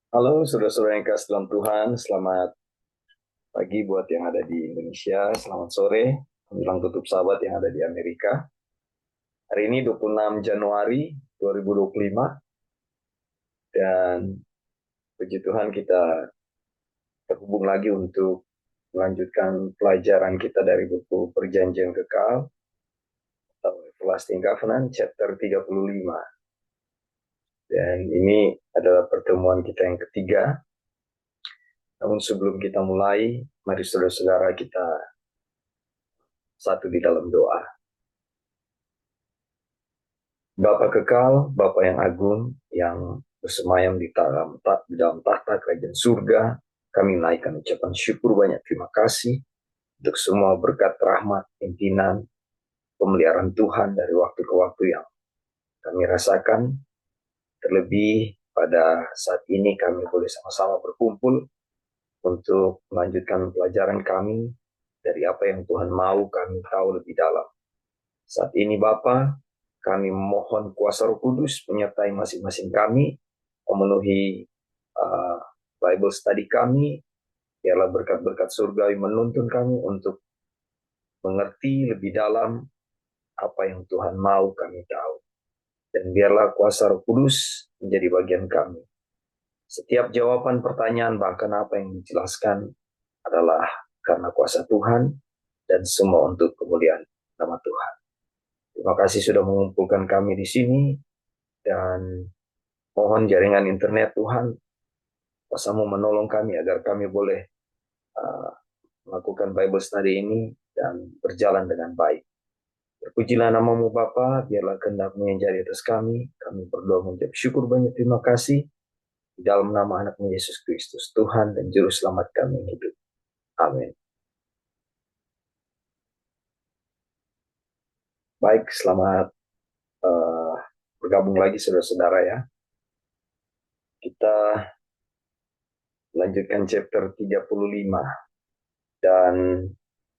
Halo saudara-saudara yang kasih dalam Tuhan, selamat pagi buat yang ada di Indonesia, selamat sore menjelang tutup sahabat yang ada di Amerika. Hari ini 26 Januari 2025 dan puji Tuhan kita terhubung lagi untuk melanjutkan pelajaran kita dari buku Perjanjian Kekal atau Everlasting Covenant chapter 35. Dan ini adalah pertemuan kita yang ketiga. Namun sebelum kita mulai, mari saudara-saudara kita satu di dalam doa. Bapa kekal, Bapa yang agung, yang bersemayam di dalam tahta kerajaan surga, kami naikkan ucapan syukur banyak terima kasih untuk semua berkat rahmat, pimpinan, pemeliharaan Tuhan dari waktu ke waktu yang kami rasakan. Terlebih pada saat ini kami boleh sama-sama berkumpul untuk melanjutkan pelajaran kami dari apa yang Tuhan mau kami tahu lebih dalam. Saat ini Bapa, kami memohon kuasa Roh Kudus menyertai masing-masing kami, memenuhi uh, Bible study kami, biarlah berkat-berkat surgawi menuntun kami untuk mengerti lebih dalam apa yang Tuhan mau kami tahu. Dan biarlah kuasa Roh Kudus menjadi bagian kami. Setiap jawaban pertanyaan, bahkan apa yang dijelaskan adalah karena kuasa Tuhan dan semua untuk kemuliaan nama Tuhan. Terima kasih sudah mengumpulkan kami di sini dan mohon jaringan internet Tuhan kuasa-Mu menolong kami agar kami boleh uh, melakukan Bible study ini dan berjalan dengan baik. Terpujilah namamu Bapa, biarlah kehendak-Mu yang jadi atas kami. Kami berdoa mengucap syukur banyak terima kasih di dalam nama anak-Mu Yesus Kristus, Tuhan dan Juru Selamat kami yang hidup. Amin. Baik, selamat uh, bergabung lagi saudara-saudara ya. Kita lanjutkan chapter 35 dan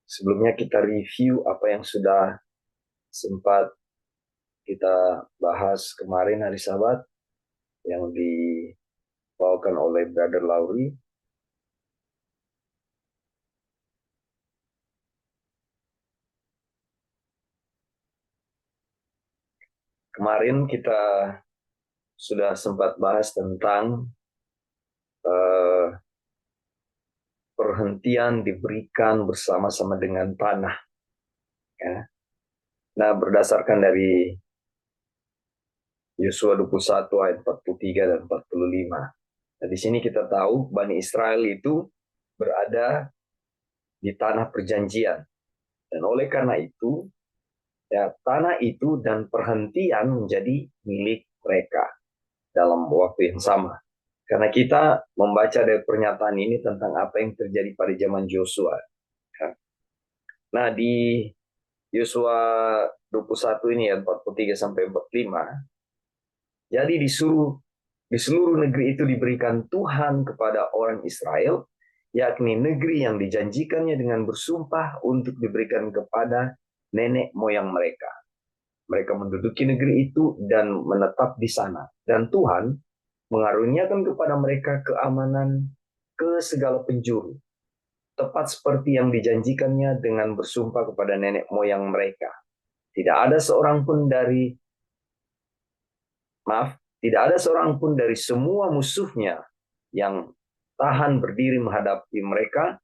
sebelumnya kita review apa yang sudah sempat kita bahas kemarin hari Sabat yang dibawakan oleh Brother Lauri. Kemarin kita sudah sempat bahas tentang uh, perhentian diberikan bersama-sama dengan tanah. Ya. Nah, berdasarkan dari Yosua 21 ayat 43 dan 45. Nah, di sini kita tahu Bani Israel itu berada di tanah perjanjian. Dan oleh karena itu, ya, tanah itu dan perhentian menjadi milik mereka dalam waktu yang sama. Karena kita membaca dari pernyataan ini tentang apa yang terjadi pada zaman Joshua. Nah, di Yosua 21 ini ya 43 sampai 45, jadi di seluruh negeri itu diberikan Tuhan kepada orang Israel, yakni negeri yang dijanjikannya dengan bersumpah untuk diberikan kepada nenek moyang mereka. Mereka menduduki negeri itu dan menetap di sana. Dan Tuhan mengaruniakan kepada mereka keamanan ke segala penjuru. Tepat seperti yang dijanjikannya dengan bersumpah kepada nenek moyang mereka. Tidak ada seorang pun dari, tidak ada seorang pun dari semua musuhnya yang tahan berdiri menghadapi mereka.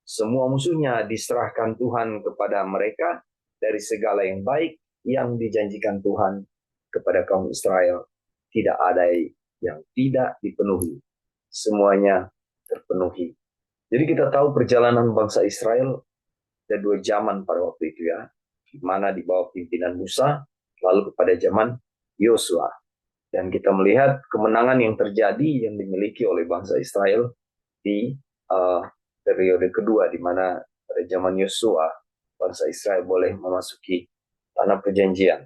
Semua musuhnya diserahkan Tuhan kepada mereka dari segala yang baik yang dijanjikan Tuhan kepada kaum Israel. Tidak ada yang tidak dipenuhi. Semuanya terpenuhi. Jadi kita tahu perjalanan bangsa Israel ada dua zaman pada waktu itu ya. Di mana di bawah pimpinan Musa, lalu kepada zaman Yosua. Dan kita melihat kemenangan yang terjadi yang dimiliki oleh bangsa Israel di uh, periode kedua, di mana pada zaman Yosua bangsa Israel boleh memasuki tanah perjanjian.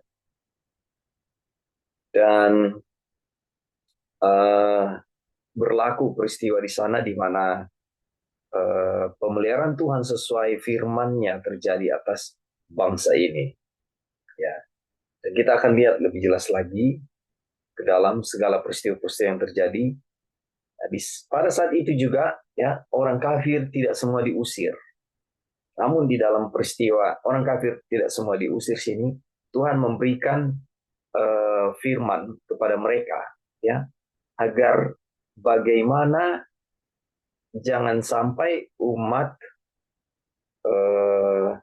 Dan uh, berlaku peristiwa di sana di mana pemeliharaan Tuhan sesuai firman-Nya terjadi atas bangsa ini. Ya, dan kita akan lihat lebih jelas lagi ke dalam segala peristiwa-peristiwa yang terjadi Nah, pada saat itu juga ya orang kafir tidak semua diusir. Namun di dalam peristiwa orang kafir tidak semua diusir sini, Tuhan memberikan firman kepada mereka ya agar bagaimana jangan sampai umat uh,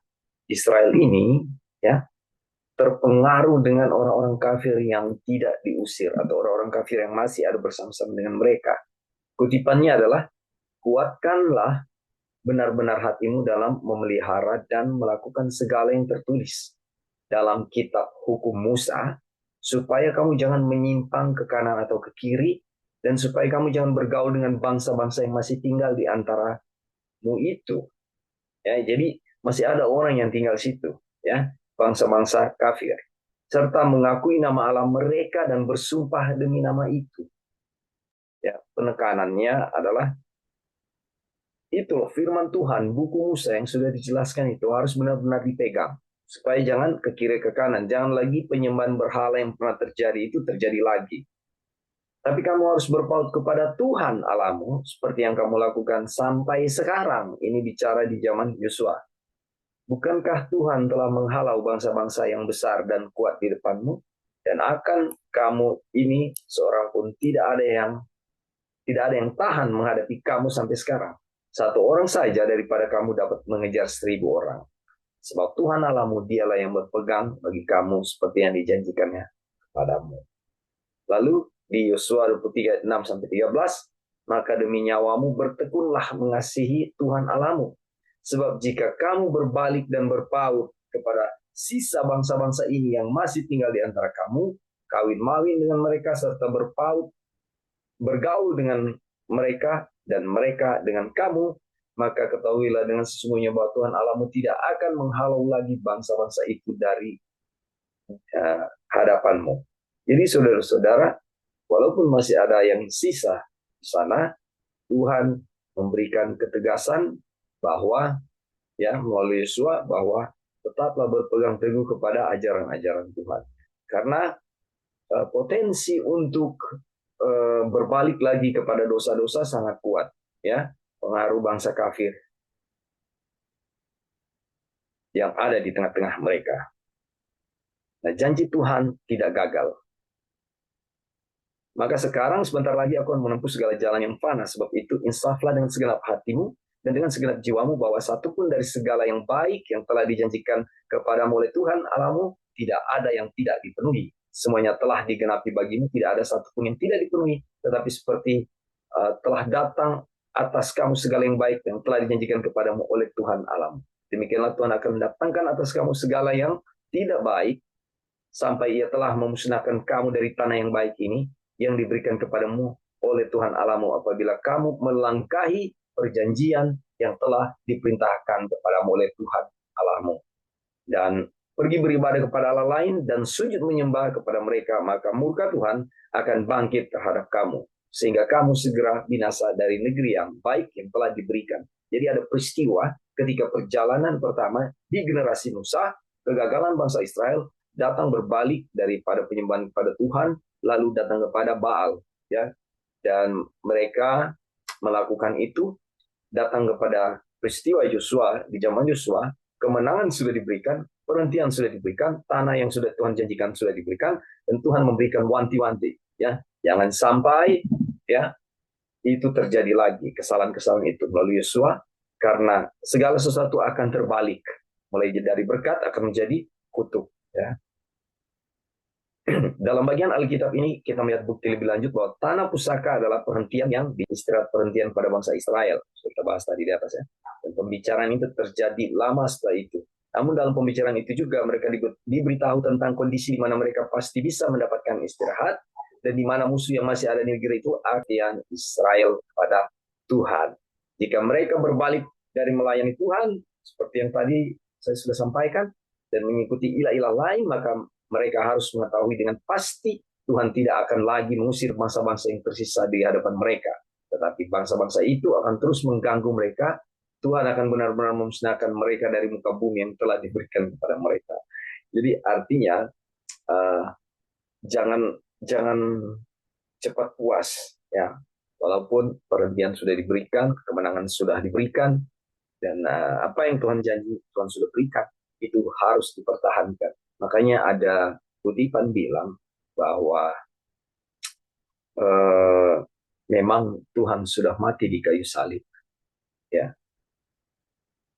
Israel ini ya terpengaruh dengan orang-orang kafir yang tidak diusir atau orang-orang kafir yang masih ada bersama-sama dengan mereka. Kutipannya adalah kuatkanlah benar-benar hatimu dalam memelihara dan melakukan segala yang tertulis dalam kitab hukum Musa, supaya kamu jangan menyimpang ke kanan atau ke kiri, dan supaya kamu jangan bergaul dengan bangsa-bangsa yang masih tinggal di antaramu itu. Ya, jadi masih ada orang yang tinggal situ, ya, bangsa-bangsa kafir, serta mengakui nama Allah mereka dan bersumpah demi nama itu. Ya, penekanannya adalah itu firman Tuhan, buku Musa yang sudah dijelaskan itu harus benar-benar dipegang. Supaya jangan ke kiri ke kanan. Jangan lagi penyembahan berhala yang pernah terjadi itu terjadi lagi. Tapi kamu harus berpaut kepada Tuhan Allahmu seperti yang kamu lakukan sampai sekarang. Ini bicara di zaman Yosua. Bukankah Tuhan telah menghalau bangsa-bangsa yang besar dan kuat di depanmu? Dan akan kamu ini seorang pun tidak ada yang tahan menghadapi kamu sampai sekarang. Satu orang saja daripada kamu dapat mengejar 1.000 orang. Sebab Tuhan Allahmu dialah yang berpegang bagi kamu seperti yang dijanjikannya kepadamu. Lalu di Yosua 23 6-13, maka demi nyawamu bertekunlah mengasihi Tuhan Allahmu. Sebab jika kamu berbalik dan berpaut kepada sisa bangsa-bangsa ini yang masih tinggal di antara kamu, kawin-mawin dengan mereka serta bergaul dengan mereka dan mereka dengan kamu, maka ketahuilah dengan sesungguhnya bahwa Tuhan Allahmu tidak akan menghalau lagi bangsa-bangsa itu dari hadapanmu. Jadi saudara-saudara, walaupun masih ada yang sisa di sana, Tuhan memberikan ketegasan bahwa ya melalui Yosua bahwa tetaplah berpegang teguh kepada ajaran-ajaran Tuhan. Karena potensi untuk berbalik lagi kepada dosa-dosa sangat kuat, ya, pengaruh bangsa kafir yang ada di tengah-tengah mereka. Nah, janji Tuhan tidak gagal. Maka sekarang sebentar lagi aku akan menempuh segala jalan yang fana, sebab itu insaflah dengan segenap hatimu dan dengan segenap jiwamu bahwa satupun dari segala yang baik yang telah dijanjikan kepadamu oleh Tuhan Allahmu tidak ada yang tidak dipenuhi. Semuanya telah digenapi bagimu, tidak ada satupun yang tidak dipenuhi. Tetapi seperti telah datang atas kamu segala yang baik yang telah dijanjikan kepadamu oleh Tuhan Allahmu. Demikianlah Tuhan akan mendatangkan atas kamu segala yang tidak baik, sampai ia telah memusnahkan kamu dari tanah yang baik ini, yang diberikan kepadamu oleh Tuhan Allahmu apabila kamu melangkahi perjanjian yang telah diperintahkan kepadamu oleh Tuhan Allahmu. Dan pergi beribadah kepada Allah lain dan sujud menyembah kepada mereka, maka murka Tuhan akan bangkit terhadap kamu, sehingga kamu segera binasa dari negeri yang baik yang telah diberikan. Jadi ada peristiwa ketika perjalanan pertama di generasi Musa, kegagalan bangsa Israel datang berbalik daripada penyembahan kepada Tuhan, lalu datang kepada Baal, ya, dan mereka melakukan itu, datang kepada peristiwa Yosua. Di zaman Yosua, kemenangan sudah diberikan, perhentian sudah diberikan, tanah yang sudah Tuhan janjikan sudah diberikan, dan Tuhan memberikan wanti-wanti, ya, jangan sampai ya itu terjadi lagi, kesalahan-kesalahan itu melalui Yosua, karena segala sesuatu akan terbalik, mulai dari berkat akan menjadi kutuk, ya. Dalam bagian Alkitab ini kita melihat bukti lebih lanjut bahwa tanah pusaka adalah perhentian yang diistirahat perhentian pada bangsa Israel. Kita bahas tadi di atas ya. Dan pembicaraan itu terjadi lama setelah itu. Namun dalam pembicaraan itu juga mereka diberitahu tentang kondisi di mana mereka pasti bisa mendapatkan istirahat dan di mana musuh yang masih ada di negeri itu artian Israel kepada Tuhan. Jika mereka berbalik dari melayani Tuhan seperti yang tadi saya sudah sampaikan dan mengikuti ilah-ilah lain, maka mereka harus mengetahui dengan pasti Tuhan tidak akan lagi mengusir bangsa-bangsa yang tersisa di hadapan mereka. Tetapi bangsa-bangsa itu akan terus mengganggu mereka. Tuhan akan benar-benar memusnahkan mereka dari muka bumi yang telah diberikan kepada mereka. Jadi artinya jangan cepat puas, ya. Walaupun perhentian sudah diberikan, kemenangan sudah diberikan, dan apa yang Tuhan janji, Tuhan sudah berikan, itu harus dipertahankan. Makanya ada kutipan bilang bahwa eh, memang Tuhan sudah mati di kayu salib. Ya,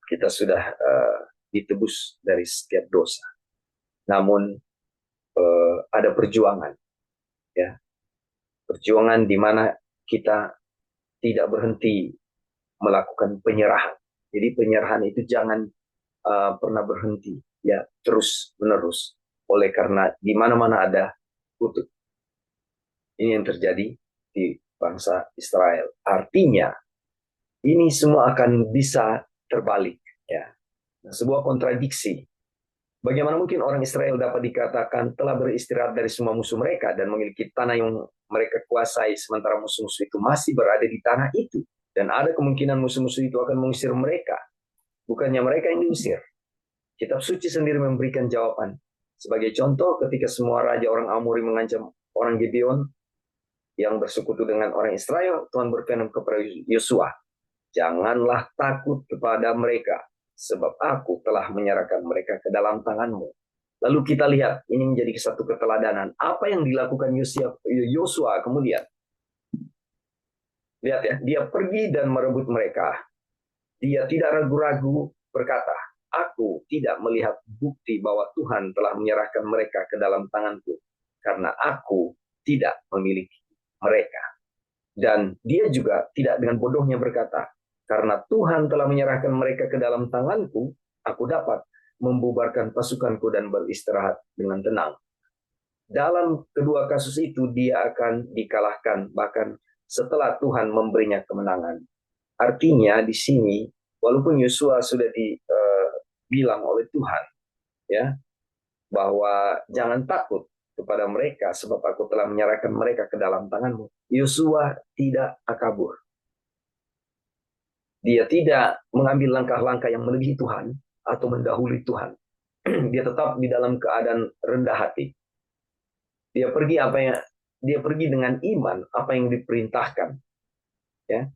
kita sudah ditebus dari setiap dosa. Namun ada perjuangan, ya, perjuangan di mana kita tidak berhenti melakukan penyerahan. Jadi penyerahan itu jangan pernah berhenti, ya, terus menerus. Oleh karena di mana-mana ada kutuk. Ini yang terjadi di bangsa Israel. Artinya ini semua akan bisa terbalik, ya. Sebuah kontradiksi. Bagaimana mungkin orang Israel dapat dikatakan telah beristirahat dari semua musuh mereka dan memiliki tanah yang mereka kuasai, sementara musuh-musuh itu masih berada di tanah itu. Dan ada kemungkinan musuh-musuh itu akan mengusir mereka. Bukannya mereka yang diusir. Kitab suci sendiri memberikan jawaban. Sebagai contoh, ketika semua raja orang Amori mengancam orang Gibeon yang bersekutu dengan orang Israel, Tuhan berfirman kepada Yosua, janganlah takut kepada mereka, sebab aku telah menyerahkan mereka ke dalam tanganmu. Lalu kita lihat, ini menjadi satu keteladanan. Apa yang dilakukan Yosua kemudian? Lihat ya, dia pergi dan merebut mereka. Dia tidak ragu-ragu berkata, aku tidak melihat bukti bahwa Tuhan telah menyerahkan mereka ke dalam tanganku, karena aku tidak memiliki mereka. Dan dia juga tidak dengan bodohnya berkata, karena Tuhan telah menyerahkan mereka ke dalam tanganku, aku dapat membubarkan pasukanku dan beristirahat dengan tenang. Dalam kedua kasus itu dia akan dikalahkan bahkan setelah Tuhan memberinya kemenangan. Artinya di sini walaupun Yosua sudah dibilang oleh Tuhan, ya, bahwa jangan takut kepada mereka sebab aku telah menyerahkan mereka ke dalam tanganmu. Yosua tidak takabur. Dia tidak mengambil langkah-langkah yang melebihi Tuhan atau mendahului Tuhan. Dia tetap di dalam keadaan rendah hati. Dia pergi dengan iman apa yang diperintahkan. Ya,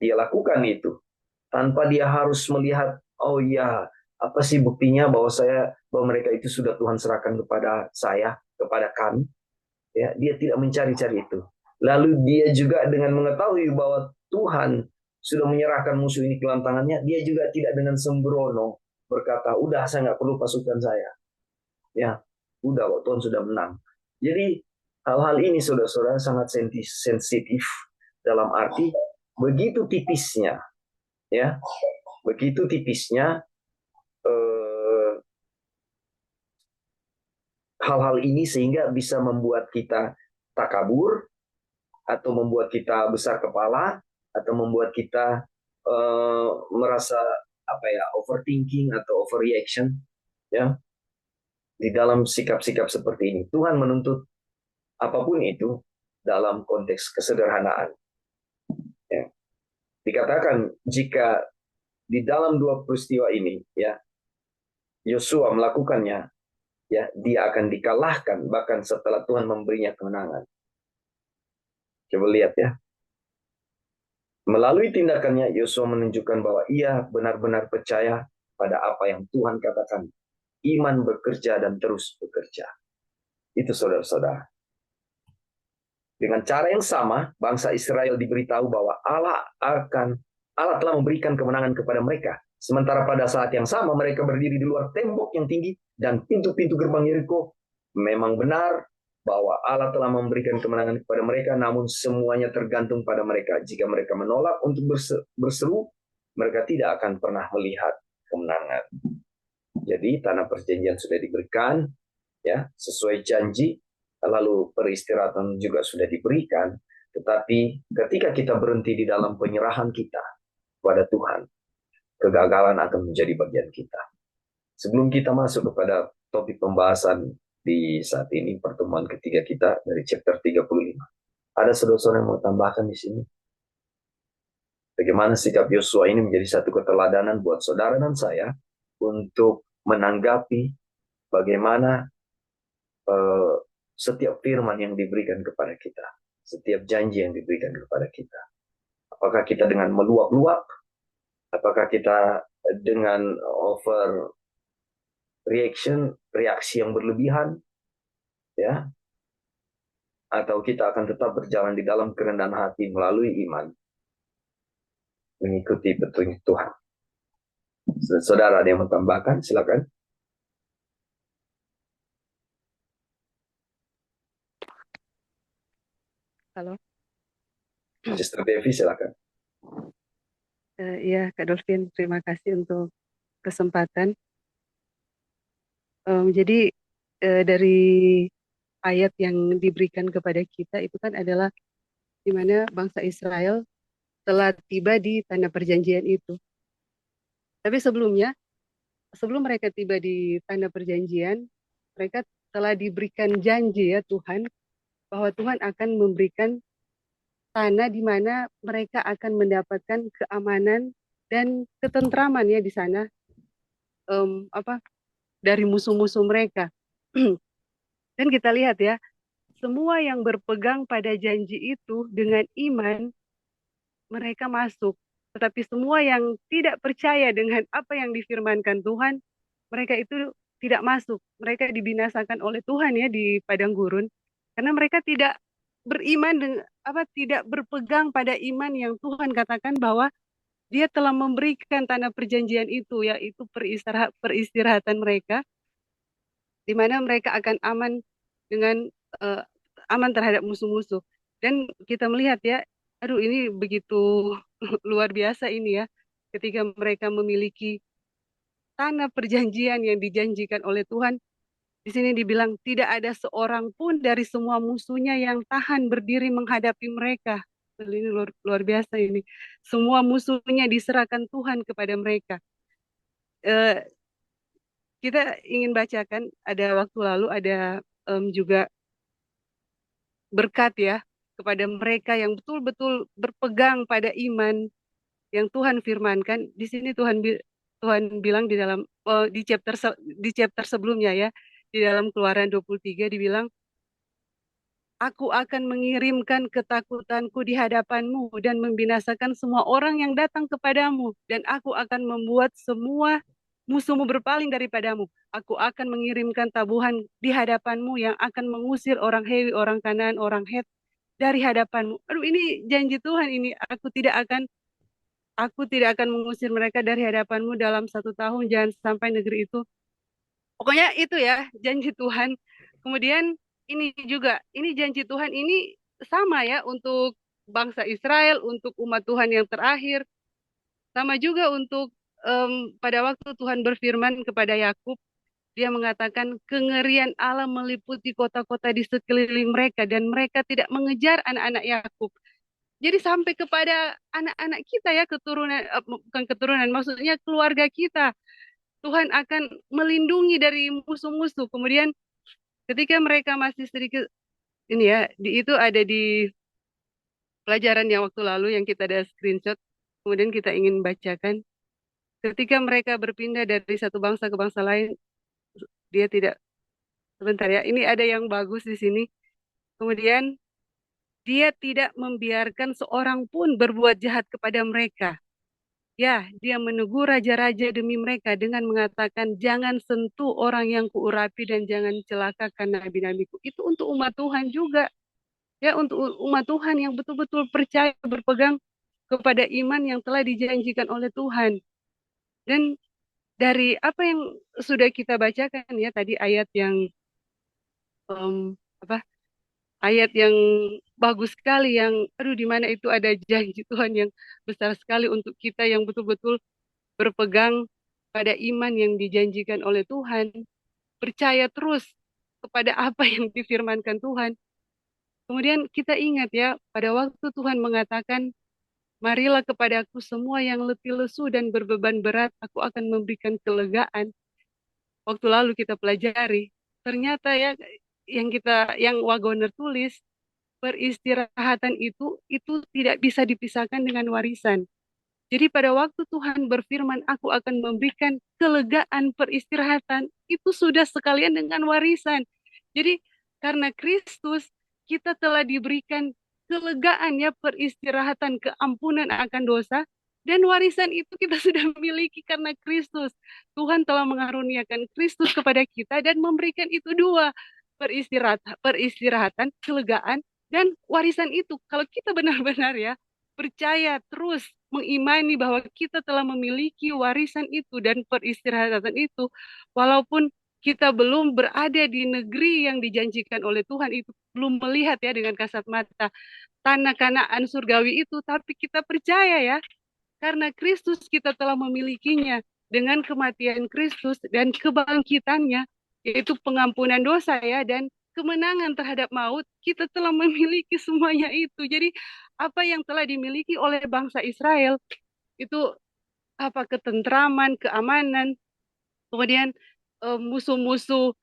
dia lakukan itu tanpa dia harus melihat, oh ya, apa sih buktinya bahwa mereka itu sudah Tuhan serahkan kepada saya, kepada kami. Ya, dia tidak mencari-cari itu. Lalu dia juga dengan mengetahui bahwa Tuhan sudah menyerahkan musuh ini ke dalam tangannya, dia juga tidak dengan sembrono berkata, udah saya nggak perlu pasukan saya. Ya, udah Tuhan sudah menang. Jadi hal-hal ini saudara-saudara sangat sensitif dalam arti begitu tipisnya, ya, begitu tipisnya hal-hal ini sehingga bisa membuat kita takabur atau membuat kita besar kepala atau membuat kita merasa apa ya, overthinking atau overreaction, ya, di dalam sikap-sikap seperti ini. Tuhan menuntut apapun itu dalam konteks kesederhanaan. Ya. Dikatakan jika di dalam dua peristiwa ini, ya, Yosua melakukannya, ya, dia akan dikalahkan bahkan setelah Tuhan memberinya kemenangan. Coba lihat ya. Melalui tindakannya, Yosua menunjukkan bahwa ia benar-benar percaya pada apa yang Tuhan katakan. Iman bekerja dan terus bekerja. Itu saudara-saudara. Dengan cara yang sama, bangsa Israel diberitahu bahwa Allah telah memberikan kemenangan kepada mereka. Sementara pada saat yang sama mereka berdiri di luar tembok yang tinggi dan pintu-pintu gerbang Yeriko. Memang benar bahwa Allah telah memberikan kemenangan kepada mereka, namun semuanya tergantung pada mereka. Jika mereka menolak untuk berseru, mereka tidak akan pernah melihat kemenangan. Jadi tanah perjanjian sudah diberikan, ya, sesuai janji, lalu peristirahatan juga sudah diberikan. Tetapi ketika kita berhenti di dalam penyerahan kita kepada Tuhan, kegagalan akan menjadi bagian kita. Sebelum kita masuk kepada topik pembahasan di saat ini, pertemuan ketiga kita dari chapter 35. Ada saudara-saudara yang mau tambahkan di sini? Bagaimana sikap Yosua ini menjadi satu keteladanan buat saudara dan saya untuk menanggapi bagaimana setiap firman yang diberikan kepada kita. setiap janji yang diberikan kepada kita. Apakah kita dengan meluap-luap? Apakah kita dengan over reaksi yang berlebihan, ya? Atau kita akan tetap berjalan di dalam kerendahan hati melalui iman, mengikuti petunjuk Tuhan. Saudara ada yang mau tambahkan? Silakan. Halo. Sister Devi, silakan. Iya, Kak Dolphin, terima kasih untuk kesempatan. Jadi dari ayat yang diberikan kepada kita itu kan adalah di mana bangsa Israel telah tiba di tanah perjanjian itu. Tapi sebelum mereka tiba di tanah perjanjian, mereka telah diberikan janji ya Tuhan, bahwa Tuhan akan memberikan tanah di mana mereka akan mendapatkan keamanan dan ketentraman ya di sana, apa dari musuh-musuh mereka. Dan kita lihat ya, semua yang berpegang pada janji itu dengan iman, mereka masuk. Tetapi semua yang tidak percaya dengan apa yang difirmankan Tuhan, mereka itu tidak masuk. Mereka dibinasakan oleh Tuhan ya di padang gurun, karena mereka tidak beriman dengan tidak berpegang pada iman yang Tuhan katakan bahwa Dia telah memberikan tanah perjanjian itu, yaitu peristirahatan mereka, di mana mereka akan aman dengan uh, aman terhadap musuh-musuh. Dan kita melihat ya, aduh ini begitu luar biasa ini ya, ketika mereka memiliki tanah perjanjian yang dijanjikan oleh Tuhan. Di sini dibilang tidak ada seorang pun dari semua musuhnya yang tahan berdiri menghadapi mereka. Ini luar biasa ini. Semua musuhnya diserahkan Tuhan kepada mereka. Eh, kita ingin bacakan, ada waktu lalu ada juga berkat ya kepada mereka yang betul-betul berpegang pada iman yang Tuhan firmankan. Di sini Tuhan bilang di dalam di chapter sebelumnya ya, di dalam Keluaran 23 dibilang, Aku akan mengirimkan ketakutanku di hadapanmu dan membinasakan semua orang yang datang kepadamu. Dan aku akan membuat semua musuhmu berpaling daripadamu. Aku akan mengirimkan tabuhan di hadapanmu yang akan mengusir orang Hewi, orang Kanaan, orang Het dari hadapanmu. Aduh, ini janji Tuhan ini. Aku tidak akan mengusir mereka dari hadapanmu dalam 1 tahun. Jangan sampai negeri itu. Pokoknya itu ya janji Tuhan. Kemudian ini janji Tuhan ini sama ya untuk bangsa Israel, untuk umat Tuhan yang terakhir. Sama juga untuk pada waktu Tuhan berfirman kepada Yakub, Dia mengatakan kengerian Allah meliputi kota-kota di sekeliling mereka dan mereka tidak mengejar anak-anak Yakub. Jadi sampai kepada anak-anak kita ya, bukan keturunan, maksudnya keluarga kita. Tuhan akan melindungi dari musuh-musuh. Kemudian ketika mereka masih sedikit ini ya, itu ada di pelajaran yang waktu lalu yang kita ada screenshot. Kemudian kita ingin bacakan. Ketika mereka berpindah dari satu bangsa ke bangsa lain, dia tidak, sebentar ya, ini ada yang bagus di sini. Kemudian dia tidak membiarkan seorang pun berbuat jahat kepada mereka. Ya, dia menegur raja-raja demi mereka dengan mengatakan, jangan sentuh orang yang kuurapi dan jangan celakakan nabi-nabiku. Itu untuk umat Tuhan juga. Ya, untuk umat Tuhan yang betul-betul percaya berpegang kepada iman yang telah dijanjikan oleh Tuhan. Dan dari apa yang sudah kita bacakan ya tadi ayat yang em, apa ayat yang bagus sekali yang aduh di mana itu ada janji Tuhan yang besar sekali untuk kita yang betul-betul berpegang pada iman yang dijanjikan oleh Tuhan, percaya terus kepada apa yang difirmankan Tuhan. Kemudian kita ingat ya, pada waktu Tuhan mengatakan, marilah kepadaku semua yang letih lesu dan berbeban berat, aku akan memberikan kelegaan. Waktu lalu kita pelajari, ternyata ya yang Wagoner tulis, peristirahatan itu tidak bisa dipisahkan dengan warisan. Jadi pada waktu Tuhan berfirman, aku akan memberikan kelegaan peristirahatan, itu sudah sekalian dengan warisan. Jadi karena Kristus, kita telah diberikan kelegaan ya, peristirahatan, keampunan akan dosa, dan warisan itu kita sudah miliki karena Kristus. Tuhan telah mengaruniakan Kristus kepada kita dan memberikan itu dua, peristirahatan, kelegaan, dan warisan itu. Kalau kita benar-benar ya percaya terus mengimani bahwa kita telah memiliki warisan itu dan peristirahatan itu, walaupun kita belum berada di negeri yang dijanjikan oleh Tuhan itu, belum melihat ya dengan kasat mata tanah Kanaan surgawi itu, tapi kita percaya ya, karena Kristus kita telah memilikinya dengan kematian Kristus dan kebangkitannya, yaitu pengampunan dosa ya, dan kemenangan terhadap maut, kita telah memiliki semuanya itu. Jadi apa yang telah dimiliki oleh bangsa Israel itu, apa, ketentraman, keamanan, kemudian musuh-musuh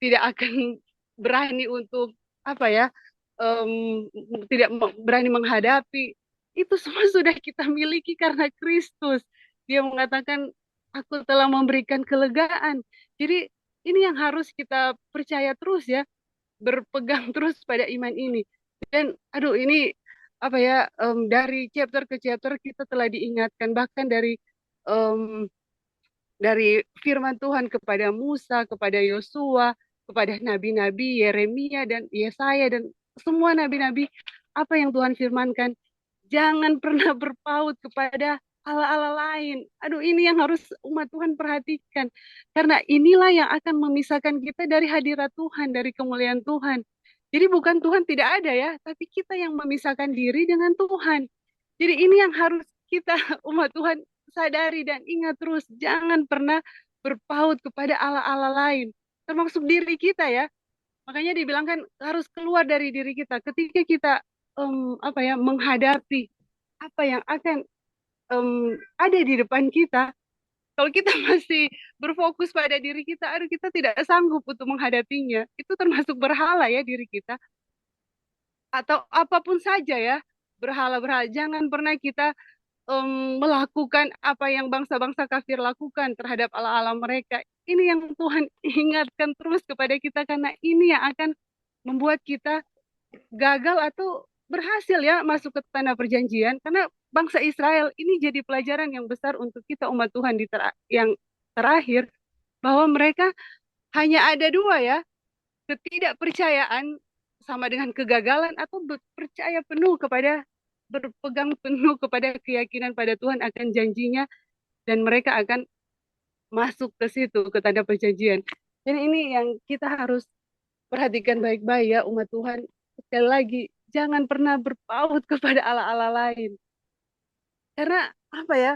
tidak akan berani untuk, apa ya, tidak berani menghadapi itu semua sudah kita miliki karena Kristus. Dia mengatakan, aku telah memberikan kelegaan. Jadi ini yang harus kita percaya terus ya, berpegang terus pada iman ini. Dan aduh, ini apa ya, dari chapter ke chapter kita telah diingatkan, bahkan em, dari firman Tuhan kepada Musa, kepada Yosua, kepada nabi-nabi Yeremia dan Yesaya dan semua nabi-nabi, apa yang Tuhan firmankan, jangan pernah berpaut kepada ala-ala lain. Aduh, ini yang harus umat Tuhan perhatikan. Karena inilah yang akan memisahkan kita dari hadirat Tuhan, dari kemuliaan Tuhan. Jadi bukan Tuhan tidak ada ya, tapi kita yang memisahkan diri dengan Tuhan. Jadi ini yang harus kita umat Tuhan sadari dan ingat terus, jangan pernah berpaut kepada ala-ala lain, termasuk diri kita ya. Makanya dibilangkan harus keluar dari diri kita ketika kita apa ya, menghadapi apa yang akan ada di depan kita. Kalau kita masih berfokus pada diri kita, aduh, kita tidak sanggup untuk menghadapinya. Itu termasuk berhala ya diri kita, atau apapun saja ya, berhala-berhala. Jangan pernah kita melakukan apa yang bangsa-bangsa kafir lakukan terhadap ala-ala mereka. Ini yang Tuhan ingatkan terus kepada kita, karena ini yang akan membuat kita gagal atau berhasil ya masuk ke tanah perjanjian. Karena bangsa Israel ini jadi pelajaran yang besar untuk kita umat Tuhan yang terakhir, bahwa mereka hanya ada dua ya, ketidakpercayaan sama dengan kegagalan, atau percaya penuh kepada, berpegang penuh kepada keyakinan pada Tuhan akan janjinya, dan mereka akan masuk ke situ, ke tanah perjanjian. Dan ini yang kita harus perhatikan baik-baik ya umat Tuhan. Sekali lagi, jangan pernah berpaut kepada ala-ala lain. Karena apa ya,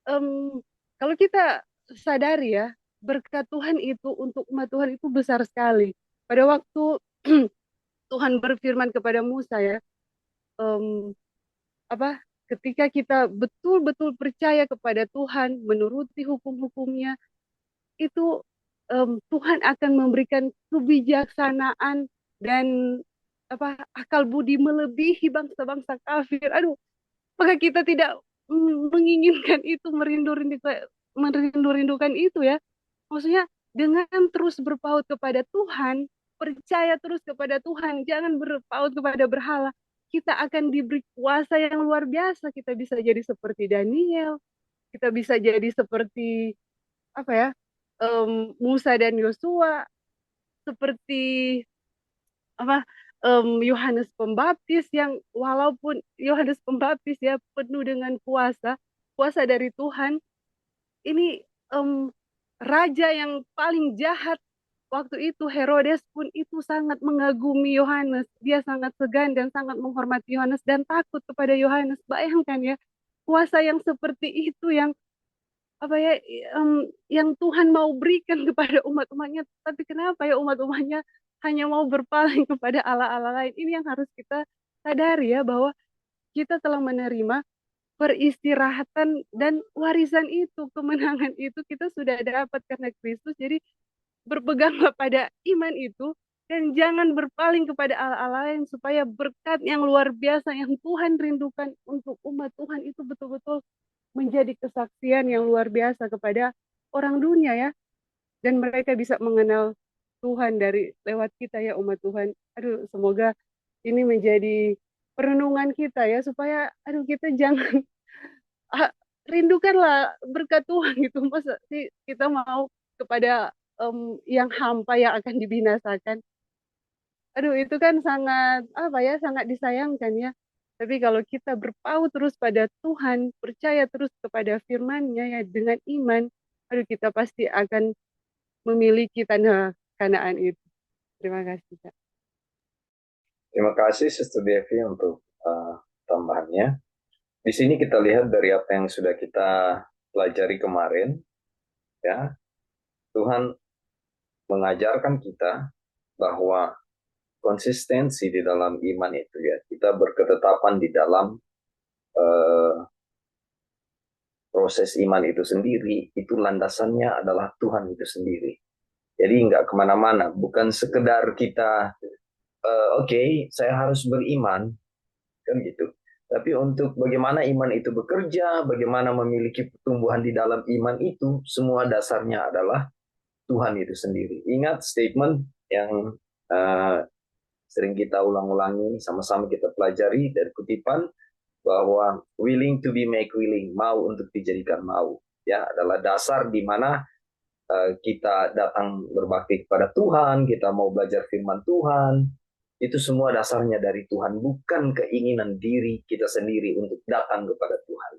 em, kalau kita sadari ya, berkat Tuhan itu untuk umat Tuhan itu besar sekali. Pada waktu Tuhan berfirman kepada Musa ya, em, apa, ketika kita betul-betul percaya kepada Tuhan, menuruti hukum-hukumnya, itu Tuhan akan memberikan kebijaksanaan dan apa, akal budi melebihi bangsa-bangsa kafir. Aduh, maka kita tidak menginginkan itu, merindu-rindukan itu ya. Maksudnya dengan terus berpaut kepada Tuhan, percaya terus kepada Tuhan, jangan berpaut kepada berhala. Kita akan diberi kuasa yang luar biasa. Kita bisa jadi seperti Daniel, kita bisa jadi seperti apa ya, Musa dan Yosua, seperti apa, Yohanes Pembaptis, yang walaupun Yohanes Pembaptis ya penuh dengan kuasa, kuasa dari Tuhan, ini raja yang paling jahat waktu itu, Herodes pun itu sangat mengagumi Yohanes. Dia sangat segan dan sangat menghormati Yohanes dan takut kepada Yohanes. Bayangkan ya, kuasa yang seperti itu yang apa ya, yang Tuhan mau berikan kepada umat-umatnya, tapi kenapa ya umat-umatnya hanya mau berpaling kepada ala-ala lain. Ini yang harus kita sadari ya, bahwa kita telah menerima peristirahatan dan warisan itu, kemenangan itu kita sudah dapat karena Kristus. Jadi berpeganglah pada iman itu dan jangan berpaling kepada ala-ala lain, supaya berkat yang luar biasa yang Tuhan rindukan untuk umat Tuhan itu betul-betul menjadi kesaksian yang luar biasa kepada orang dunia ya, dan mereka bisa mengenal Tuhan dari lewat kita ya umat Tuhan. Aduh, semoga ini menjadi perenungan kita ya, supaya aduh kita jangan ah, rindukanlah berkat Tuhan gitu. Masa sih kita mau kepada yang hampa yang akan dibinasakan. Aduh, itu kan sangat apa ya, sangat disayangkan ya. Tapi kalau kita berpaut terus pada Tuhan, percaya terus kepada firman-Nya ya dengan iman, aduh kita pasti akan memiliki tanah Kanaan itu. Terima kasih, Kak. Terima kasih Sister Devi untuk tambahannya. Di sini kita lihat dari apa yang sudah kita pelajari kemarin, ya, Tuhan mengajarkan kita bahwa konsistensi di dalam iman itu ya, kita berketetapan di dalam eh, proses iman itu sendiri, itu landasannya adalah Tuhan itu sendiri. Jadi nggak kemana-mana, bukan sekedar kita, oke, saya harus beriman, kan gitu. Tapi untuk bagaimana iman itu bekerja, bagaimana memiliki pertumbuhan di dalam iman itu, semua dasarnya adalah Tuhan itu sendiri. Ingat statement yang uh, sering kita ulang-ulangi, sama-sama kita pelajari dari kutipan, bahwa willing to be make willing, mau untuk dijadikan mau, ya adalah dasar di mana kita datang berbakti kepada Tuhan, kita mau belajar firman Tuhan, itu semua dasarnya dari Tuhan, bukan keinginan diri kita sendiri untuk datang kepada Tuhan.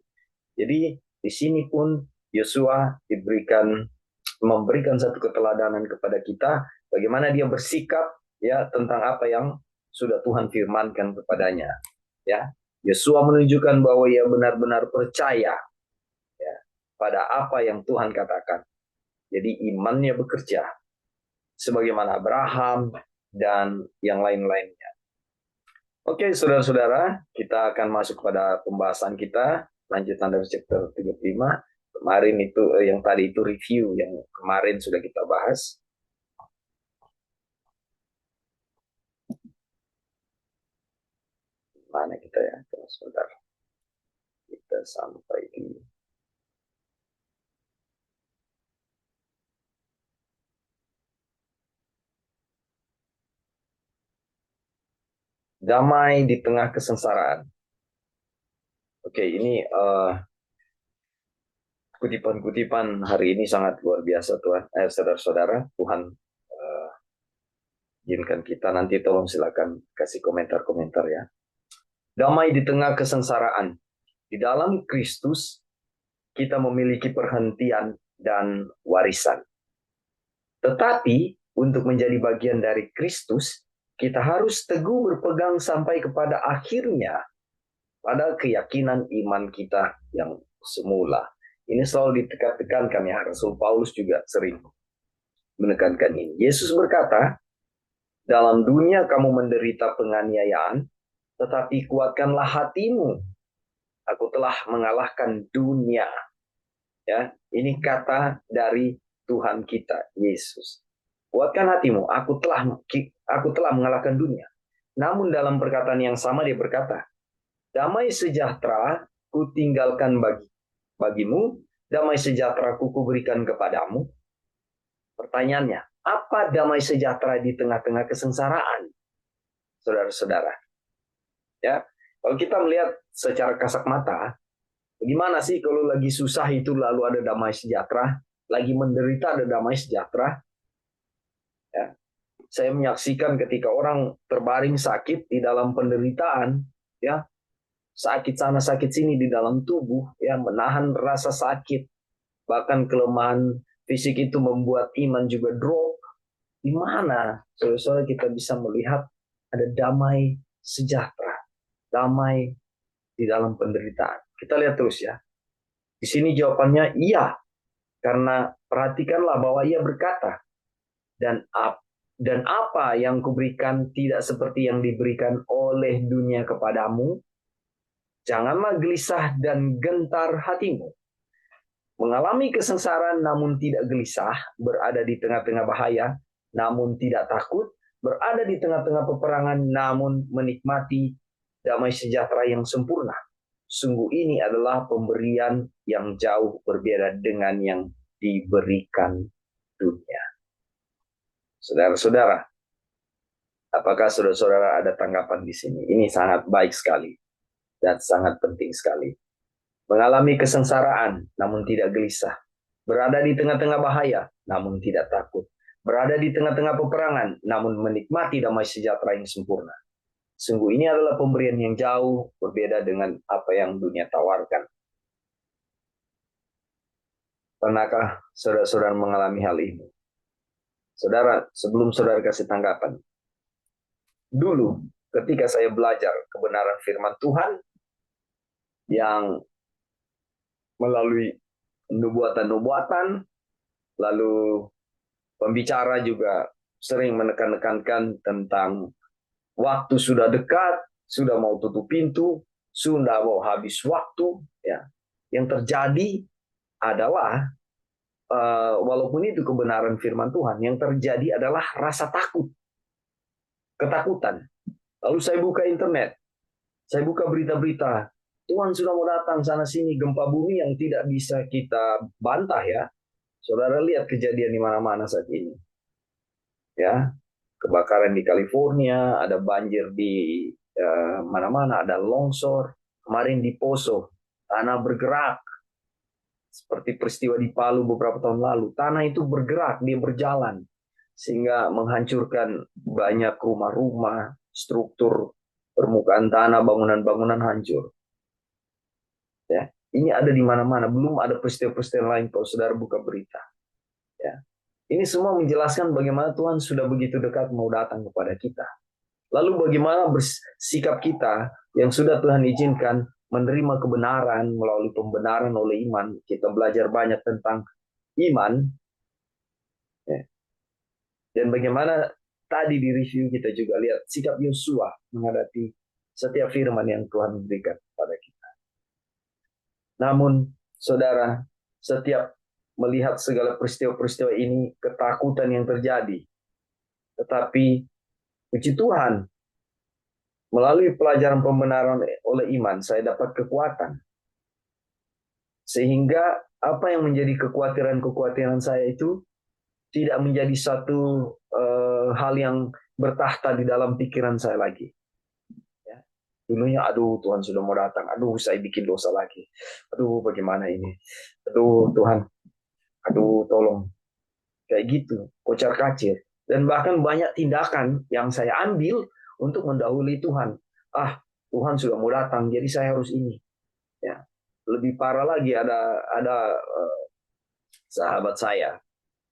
Jadi di sini pun Yosua memberikan satu keteladanan kepada kita, bagaimana dia bersikap ya tentang apa yang sudah Tuhan firmankan kepadanya. Ya, Yosua menunjukkan bahwa ia benar-benar percaya ya pada apa yang Tuhan katakan. Jadi imannya bekerja sebagaimana Abraham dan yang lain-lainnya. Oke, saudara-saudara, kita akan masuk pada pembahasan kita, lanjutan dari chapter 35. Kemarin itu, yang tadi itu review, yang kemarin sudah kita bahas. Mana kita ya, saudara? Kita sampai di damai di tengah kesengsaraan. Oke, ini kutipan-kutipan hari ini sangat luar biasa, Tuhan, saudara-saudara. Tuhan izinkan kita nanti tolong silakan kasih komentar-komentar ya. Damai di tengah kesengsaraan. Di dalam Kristus kita memiliki perhentian dan warisan. Tetapi untuk menjadi bagian dari Kristus, kita harus teguh berpegang sampai kepada akhirnya pada keyakinan iman kita yang semula. Ini selalu ditekan-tekankan ya, Rasul Paulus juga sering menekankan ini. Yesus berkata, dalam dunia kamu menderita penganiayaan, tetapi kuatkanlah hatimu. Aku telah mengalahkan dunia. Ya, ini kata dari Tuhan kita, Yesus. Kuatkan hatimu, aku telah mengalahkan dunia. Namun dalam perkataan yang sama dia berkata, damai sejahtera ku tinggalkan bagimu, damai sejahtera ku berikan kepadamu. Pertanyaannya, apa damai sejahtera di tengah-tengah kesengsaraan? Saudara-saudara. Ya, kalau kita melihat secara kasat mata, gimana sih kalau lagi susah itu lalu ada damai sejahtera, lagi menderita ada damai sejahtera? Ya, saya menyaksikan ketika orang terbaring sakit di dalam penderitaan, ya sakit sana sakit sini di dalam tubuh, ya menahan rasa sakit, bahkan kelemahan fisik itu membuat iman juga drop. Di mana saudara-saudara kita bisa melihat ada damai sejahtera, damai di dalam penderitaan. Kita lihat terus ya. Di sini jawabannya iya, karena perhatikanlah bahwa ia berkata, dan apa yang kuberikan tidak seperti yang diberikan oleh dunia kepadamu. Janganlah gelisah dan gentar hatimu. Mengalami kesengsaraan namun tidak gelisah, berada di tengah-tengah bahaya namun tidak takut, berada di tengah-tengah peperangan namun menikmati damai sejahtera yang sempurna. Sungguh ini adalah pemberian yang jauh berbeda dengan yang diberikan dunia. Saudara-saudara, Apakah saudara-saudara ada tanggapan di sini? Ini sangat baik sekali dan sangat penting sekali. Mengalami kesengsaraan, namun tidak gelisah. Berada di tengah-tengah bahaya, namun tidak takut. Berada di tengah-tengah peperangan, namun menikmati damai sejahtera yang sempurna. Sungguh ini adalah pemberian yang jauh berbeda dengan apa yang dunia tawarkan. Pernahkah saudara-saudara mengalami hal ini? Saudara, sebelum saudara kasih tanggapan, dulu ketika saya belajar kebenaran firman Tuhan yang melalui nubuatan-nubuatan, lalu pembicara juga sering menekan-nekankan tentang waktu sudah dekat, sudah mau tutup pintu, sudah mau habis waktu. Ya, yang terjadi adalah walaupun itu kebenaran firman Tuhan, yang terjadi adalah rasa takut, ketakutan. Lalu saya buka internet, saya buka berita-berita, Tuhan sudah mau datang sana sini, gempa bumi yang tidak bisa kita bantah ya. Saudara lihat kejadian di mana-mana saat ini. Ya, kebakaran di California, ada banjir di mana-mana, ada longsor. Kemarin di Poso, tanah bergerak. Seperti peristiwa di Palu beberapa tahun lalu. Tanah itu bergerak, dia berjalan. Sehingga menghancurkan banyak rumah-rumah, struktur permukaan tanah, bangunan-bangunan hancur. Ya, ini ada di mana-mana. Belum ada peristiwa-peristiwa lain kalau saudara buka berita. Ya, ini semua menjelaskan bagaimana Tuhan sudah begitu dekat mau datang kepada kita. Lalu bagaimana bersikap kita yang sudah Tuhan izinkan menerima kebenaran melalui pembenaran oleh iman. Kita belajar banyak tentang iman. Ya. Dan bagaimana tadi di review kita juga lihat sikap Yosua menghadapi setiap firman yang Tuhan berikan kepada kita. Namun, saudara, setiap melihat segala peristiwa-peristiwa ini, ketakutan yang terjadi. Tetapi, puji Tuhan, melalui pelajaran pembenaran oleh iman, saya dapat kekuatan. Sehingga apa yang menjadi kekhawatiran-kekhawatiran saya itu tidak menjadi satu hal yang bertahta di dalam pikiran saya lagi. Ya. Dulunya, aduh Tuhan sudah mau datang, aduh saya bikin dosa lagi, aduh bagaimana ini, aduh Tuhan, aduh tolong, kayak gitu, kocar kacir. Dan bahkan banyak tindakan yang saya ambil untuk mendahului Tuhan. Ah, Tuhan sudah mau datang, jadi saya harus ini. Ya, lebih parah lagi ada sahabat saya,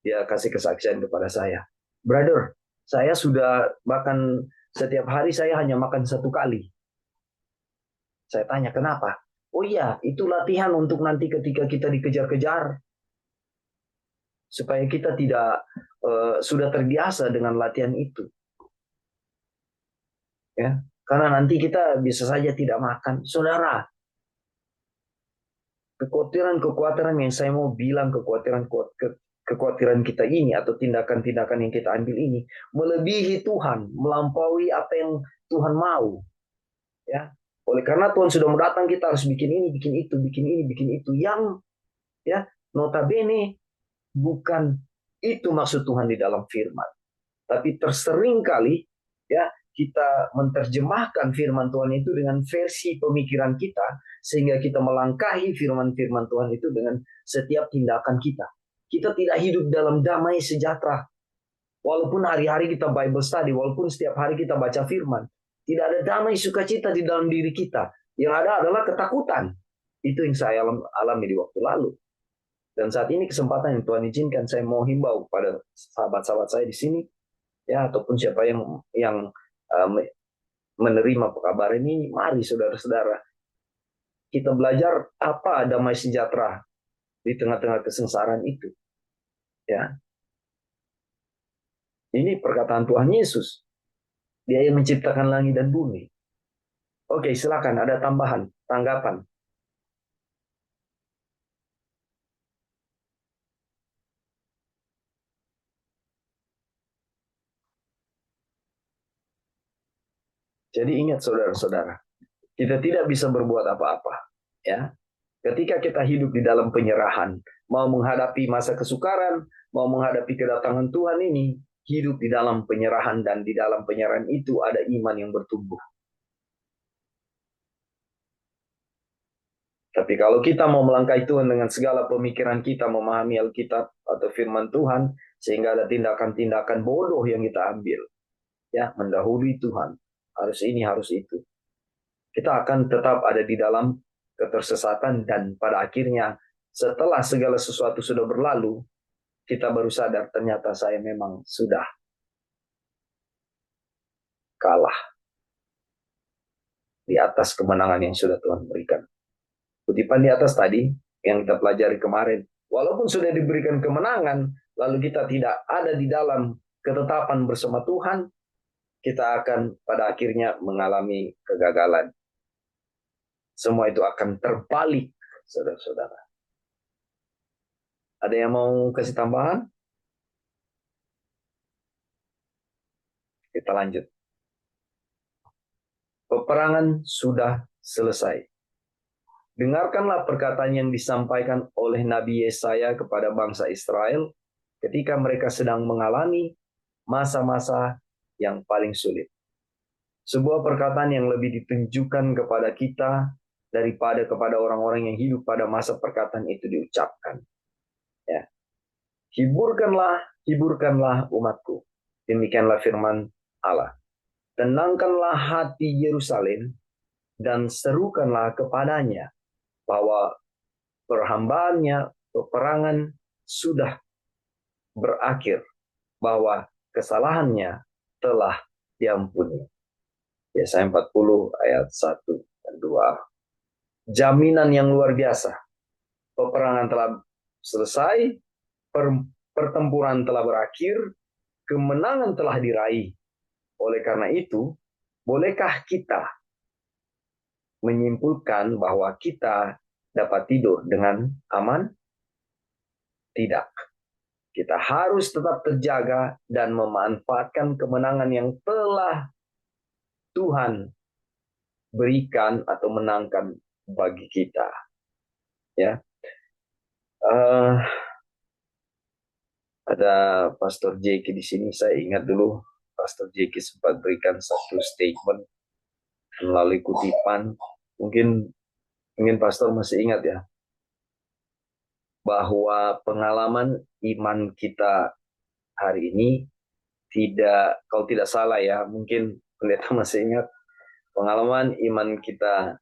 dia kasih kesaksian kepada saya, brother, saya sudah bahkan setiap hari saya hanya makan 1 kali. Saya tanya kenapa? Oh iya, itu latihan untuk nanti ketika kita dikejar-kejar, supaya kita tidak sudah terbiasa dengan latihan itu. Ya, karena nanti kita bisa saja tidak makan. Saudara, kekhawatiran-kekhawatiran yang saya mau bilang, kekhawatiran kita ini atau tindakan-tindakan yang kita ambil ini melebihi Tuhan, melampaui apa yang Tuhan mau. Ya, oleh karena Tuhan sudah mau datang, kita harus bikin ini, bikin itu, bikin ini, bikin itu. Yang ya notabene bukan itu maksud Tuhan di dalam firman. Tapi tersering kali ya kita menerjemahkan firman Tuhan itu dengan versi pemikiran kita, sehingga kita melangkahi firman-firman Tuhan itu dengan setiap tindakan kita. Kita tidak hidup dalam damai sejahtera. Walaupun hari-hari kita Bible study, walaupun setiap hari kita baca firman, tidak ada damai sukacita di dalam diri kita. Yang ada adalah ketakutan. Itu yang saya alami di waktu lalu. Dan saat ini kesempatan yang Tuhan izinkan, saya mau himbau kepada sahabat-sahabat saya di sini, ya, ataupun siapa yang menerima pekabaran ini, mari saudara-saudara, kita belajar apa damai sejahtera di tengah-tengah kesengsaraan itu. Ya, ini perkataan Tuhan Yesus. Dia yang menciptakan langit dan bumi. Oke, silakan ada tambahan, tanggapan. Jadi ingat saudara-saudara, kita tidak bisa berbuat apa-apa. Ya, ketika kita hidup di dalam penyerahan, mau menghadapi masa kesukaran, mau menghadapi kedatangan Tuhan ini, hidup di dalam penyerahan, dan di dalam penyerahan itu ada iman yang bertumbuh. Tapi kalau kita mau melangkahi Tuhan dengan segala pemikiran kita, memahami Alkitab atau firman Tuhan, sehingga ada tindakan-tindakan bodoh yang kita ambil, ya, mendahului Tuhan, harus ini, harus itu, kita akan tetap ada di dalam ketersesatan, dan pada akhirnya setelah segala sesuatu sudah berlalu, kita baru sadar ternyata saya memang sudah kalah di atas kemenangan yang sudah Tuhan berikan. Kutipan di atas tadi yang kita pelajari kemarin, walaupun sudah diberikan kemenangan, lalu kita tidak ada di dalam ketetapan bersama Tuhan, kita akan pada akhirnya mengalami kegagalan. Semua itu akan terbalik, saudara-saudara. Ada yang mau kasih tambahan? Kita lanjut. Peperangan sudah selesai. Dengarkanlah perkataan yang disampaikan oleh Nabi Yesaya kepada bangsa Israel ketika mereka sedang mengalami masa-masa yang paling sulit. Sebuah perkataan yang lebih ditunjukkan kepada kita daripada kepada orang-orang yang hidup pada masa perkataan itu diucapkan. Ya. Hiburkanlah umatku. Demikianlah firman Allah. Tenangkanlah hati Yerusalem dan serukanlah kepadanya bahwa perhambaannya, peperangan sudah berakhir, bahwa kesalahannya telah diampuni. Yesaya 40 ayat 1 dan 2. Jaminan yang luar biasa. Peperangan telah selesai, pertempuran telah berakhir, kemenangan telah diraih. Oleh karena itu, bolehkah kita menyimpulkan bahwa kita dapat tidur dengan aman? Tidak. Kita harus tetap terjaga dan memanfaatkan kemenangan yang telah Tuhan berikan atau menangkan bagi kita. Ya, ada Pastor Jeki di sini. Saya ingat dulu Pastor Jeki sempat berikan satu statement melalui kutipan. Mungkin Pastor masih ingat ya, bahwa pengalaman iman kita hari ini tidak, kalau tidak salah ya, mungkin pendeta masih ingat, pengalaman iman kita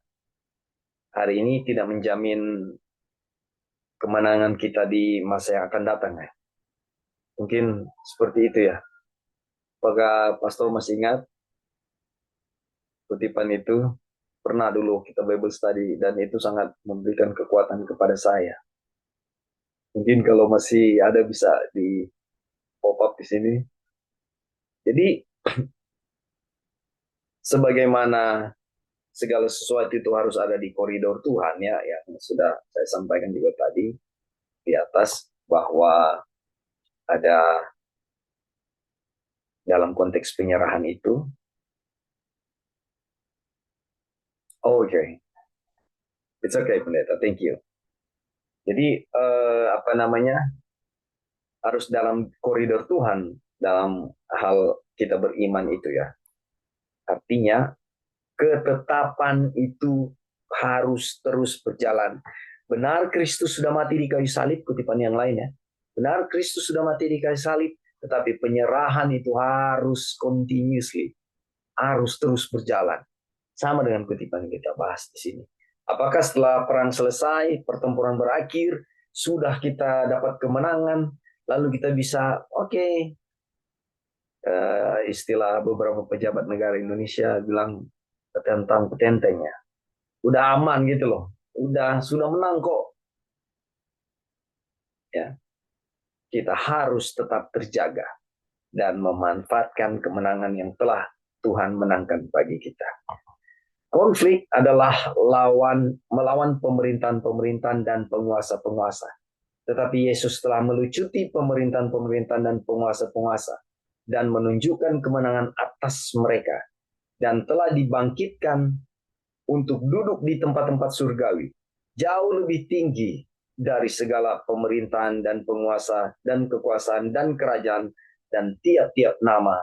hari ini tidak menjamin kemenangan kita di masa yang akan datang ya. Mungkin seperti itu ya. Apakah Pastor masih ingat kutipan itu? Pernah dulu kita Bible study dan itu sangat memberikan kekuatan kepada saya. Mungkin kalau masih ada bisa di pop up di sini. Jadi sebagaimana segala sesuatu itu harus ada di koridor Tuhan ya, yang sudah saya sampaikan juga tadi di atas, bahwa ada dalam konteks penyerahan itu. Okay. It's okay, pendeta. Thank you. Jadi harus dalam koridor Tuhan dalam hal kita beriman itu ya. Artinya ketetapan itu harus terus berjalan. Benar Kristus sudah mati di kayu salib, kutipan yang lain ya. Benar Kristus sudah mati di kayu salib, tetapi penyerahan itu harus continuously, harus terus berjalan. Sama dengan kutipan yang kita bahas di sini. Apakah setelah perang selesai, pertempuran berakhir, sudah kita dapat kemenangan, lalu kita bisa, istilah beberapa pejabat negara Indonesia bilang tentang petentengnya, udah aman gitu loh, sudah menang kok. Ya, kita harus tetap terjaga dan memanfaatkan kemenangan yang telah Tuhan menangkan bagi kita. Konflik adalah melawan pemerintahan-pemerintahan dan penguasa-penguasa. Tetapi Yesus telah melucuti pemerintahan-pemerintahan dan penguasa-penguasa dan menunjukkan kemenangan atas mereka, dan telah dibangkitkan untuk duduk di tempat-tempat surgawi, jauh lebih tinggi dari segala pemerintahan dan penguasa dan kekuasaan dan kerajaan dan tiap-tiap nama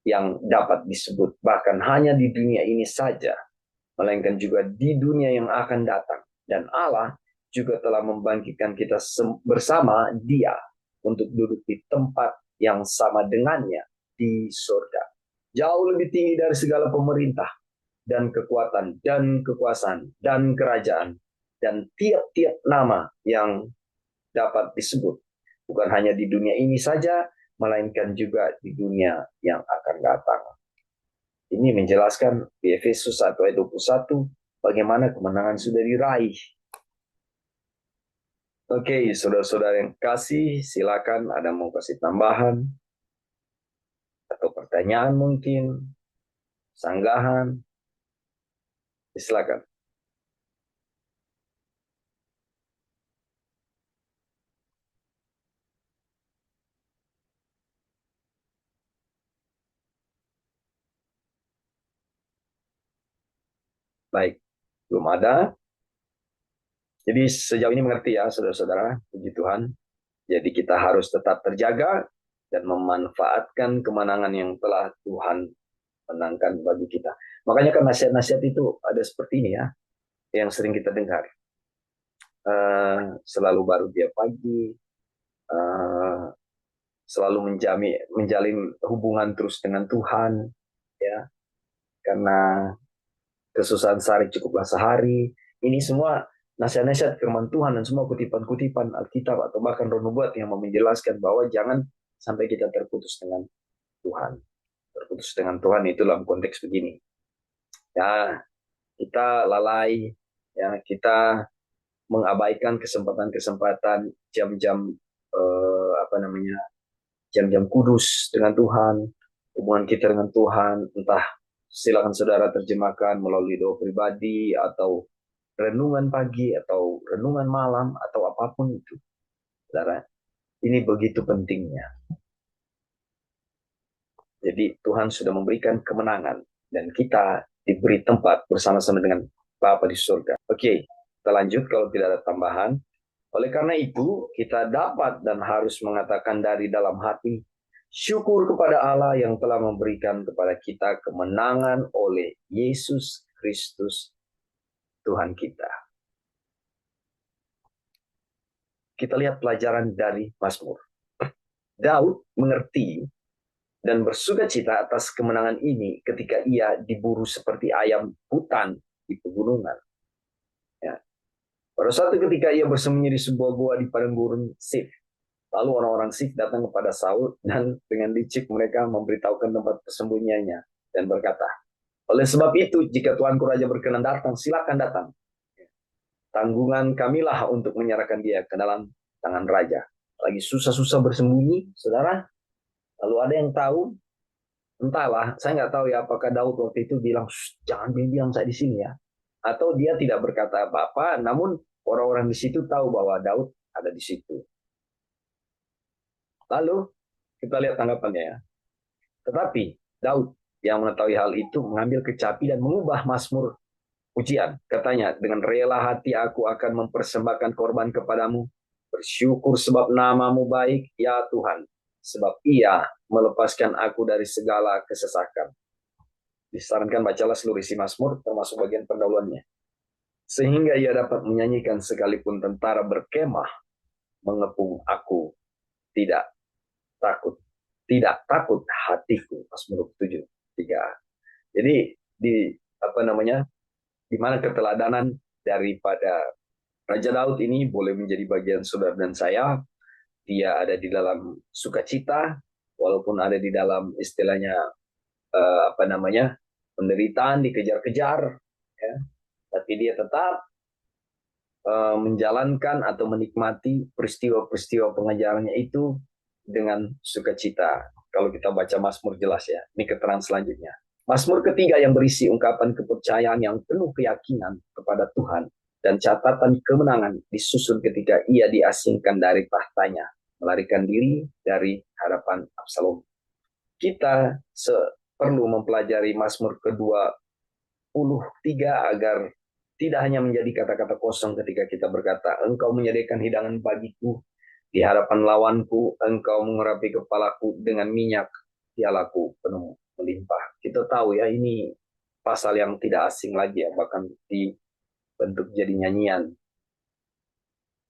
yang dapat disebut, bahkan hanya di dunia ini saja, melainkan juga di dunia yang akan datang. Dan Allah juga telah membangkitkan kita bersama Dia untuk duduk di tempat yang sama dengannya di surga. Jauh lebih tinggi dari segala pemerintah dan kekuatan dan kekuasaan dan kerajaan dan tiap-tiap nama yang dapat disebut. Bukan hanya di dunia ini saja, melainkan juga di dunia yang akan datang. Ini menjelaskan di Efesus 1 ayat 21 bagaimana kemenangan sudah diraih. Oke, saudara-saudara yang kasih, silakan ada mau kasih tambahan atau pertanyaan mungkin, sanggahan, silakan. Baik, belum ada. Jadi sejauh ini mengerti ya saudara-saudara, puji Tuhan. Jadi kita harus tetap terjaga dan memanfaatkan kemenangan yang telah Tuhan menangkan bagi kita. Makanya kan nasihat-nasihat itu ada seperti ini ya, yang sering kita dengar. Selalu baru dia pagi, selalu menjalin hubungan terus dengan Tuhan, ya, karena kesusahan sehari cukuplah sehari. Ini semua nasihat-nasihat firman Tuhan dan semua kutipan-kutipan Alkitab atau bahkan Roh Nubuat yang menjelaskan bahwa jangan sampai kita terputus dengan Tuhan. Terputus dengan Tuhan itu dalam konteks begini. Ya, kita lalai, ya, kita mengabaikan kesempatan-kesempatan jam-jam jam-jam kudus dengan Tuhan, hubungan kita dengan Tuhan, entah silakan saudara terjemahkan melalui doa pribadi atau renungan pagi atau renungan malam atau apapun itu. Saudara, ini begitu pentingnya. Jadi Tuhan sudah memberikan kemenangan dan kita diberi tempat bersama-sama dengan Bapa di surga. Oke, kita lanjut kalau tidak ada tambahan. Oleh karena itu, kita dapat dan harus mengatakan dari dalam hati, syukur kepada Allah yang telah memberikan kepada kita kemenangan oleh Yesus Kristus, Tuhan kita. Kita lihat pelajaran dari Mazmur. Daud mengerti dan bersuka cita atas kemenangan ini ketika ia diburu seperti ayam hutan di pegunungan. Ya. Pada suatu ketika ia bersembunyi di sebuah gua di padang gurun Sif. Lalu orang-orang Sif datang kepada Saul dan dengan licik mereka memberitahukan tempat persembunyiannya dan berkata, oleh sebab itu jika Tuanku Raja berkenan datang, silakan datang. Tanggungan kamilah untuk menyerahkan dia ke dalam tangan Raja. Lagi susah-susah bersembunyi, saudara. Lalu ada yang tahu, entahlah, saya nggak tahu ya apakah Daud waktu itu bilang, jangan bilang saya di sini ya. Atau dia tidak berkata apa-apa, namun orang-orang di situ tahu bahwa Daud ada di situ. Lalu kita lihat tanggapannya ya. Tetapi Daud yang mengetahui hal itu mengambil kecapi dan mengubah Mazmur pujian. Katanya, dengan rela hati aku akan mempersembahkan korban kepadamu. Bersyukur sebab namamu baik, ya Tuhan. Sebab ia melepaskan aku dari segala kesesakan. Disarankan bacalah seluruh isi Mazmur, termasuk bagian pendahuluannya. Sehingga ia dapat menyanyikan sekalipun tentara berkemah mengepung aku tidak takut. Tidak takut hatiku. Mazmur 7:3. Jadi di mana keteladanan daripada Raja Daud ini boleh menjadi bagian saudara dan saya. Dia ada di dalam sukacita, walaupun ada di dalam istilahnya penderitaan, dikejar-kejar, ya, tapi dia tetap menjalankan atau menikmati peristiwa-peristiwa pengajarannya itu dengan sukacita. Kalau kita baca Mazmur jelas ya. Ini keterangan selanjutnya. Mazmur ketiga yang berisi ungkapan kepercayaan yang penuh keyakinan kepada Tuhan dan catatan kemenangan disusun ketika ia diasingkan dari tahtanya, melarikan diri dari hadapan Absalom. Kita perlu mempelajari Mazmur ke-23 agar tidak hanya menjadi kata-kata kosong ketika kita berkata, Engkau menyediakan hidangan bagiku Di hadapan lawanku, engkau mengurapi kepalaku dengan minyak, pialaku penuh melimpah. Kita tahu ya, ini pasal yang tidak asing lagi ya, bahkan dibentuk jadi nyanyian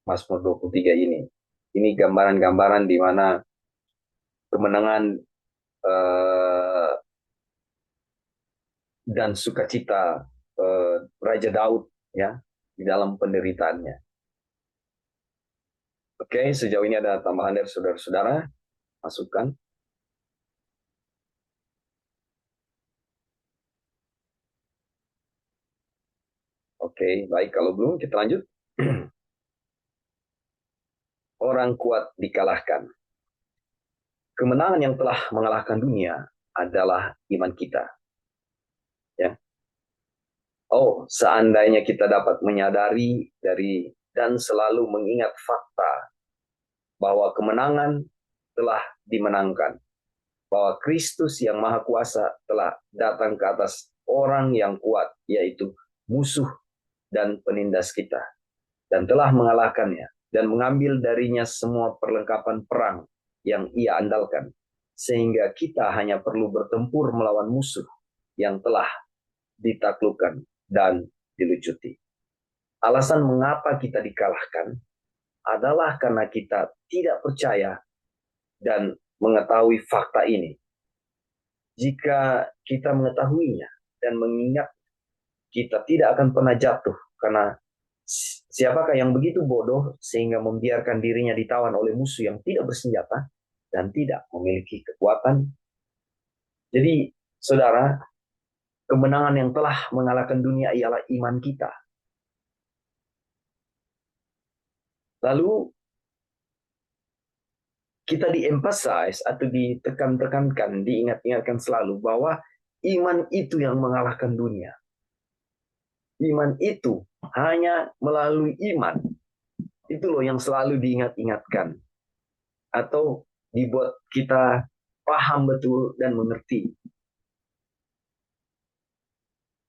Mazmur 23 ini. Ini gambaran-gambaran di mana kemenangan dan sukacita Raja Daud ya di dalam penderitaannya. Oke, sejauh ini ada tambahan dari saudara-saudara, masukan. Oke, baik, kalau belum kita lanjut. Orang kuat dikalahkan. Kemenangan yang telah mengalahkan dunia adalah iman kita. Ya. Oh, seandainya kita dapat menyadari dan selalu mengingat fakta bahwa kemenangan telah dimenangkan, bahwa Kristus yang Maha Kuasa telah datang ke atas orang yang kuat, yaitu musuh dan penindas kita, dan telah mengalahkannya, dan mengambil darinya semua perlengkapan perang yang ia andalkan, sehingga kita hanya perlu bertempur melawan musuh yang telah ditaklukkan dan dilucuti. Alasan mengapa kita dikalahkan adalah karena kita tidak percaya dan mengetahui fakta ini. Jika kita mengetahuinya dan mengingat, kita tidak akan pernah jatuh, karena siapakah yang begitu bodoh sehingga membiarkan dirinya ditawan oleh musuh yang tidak bersenjata dan tidak memiliki kekuatan. Jadi, saudara, kemenangan yang telah mengalahkan dunia ialah iman kita. Lalu kita di-emphasize atau ditekan-tekankan, diingat-ingatkan selalu bahwa iman itu yang mengalahkan dunia. Iman itu hanya melalui iman. Itu loh yang selalu diingat-ingatkan. Atau dibuat kita paham betul dan mengerti.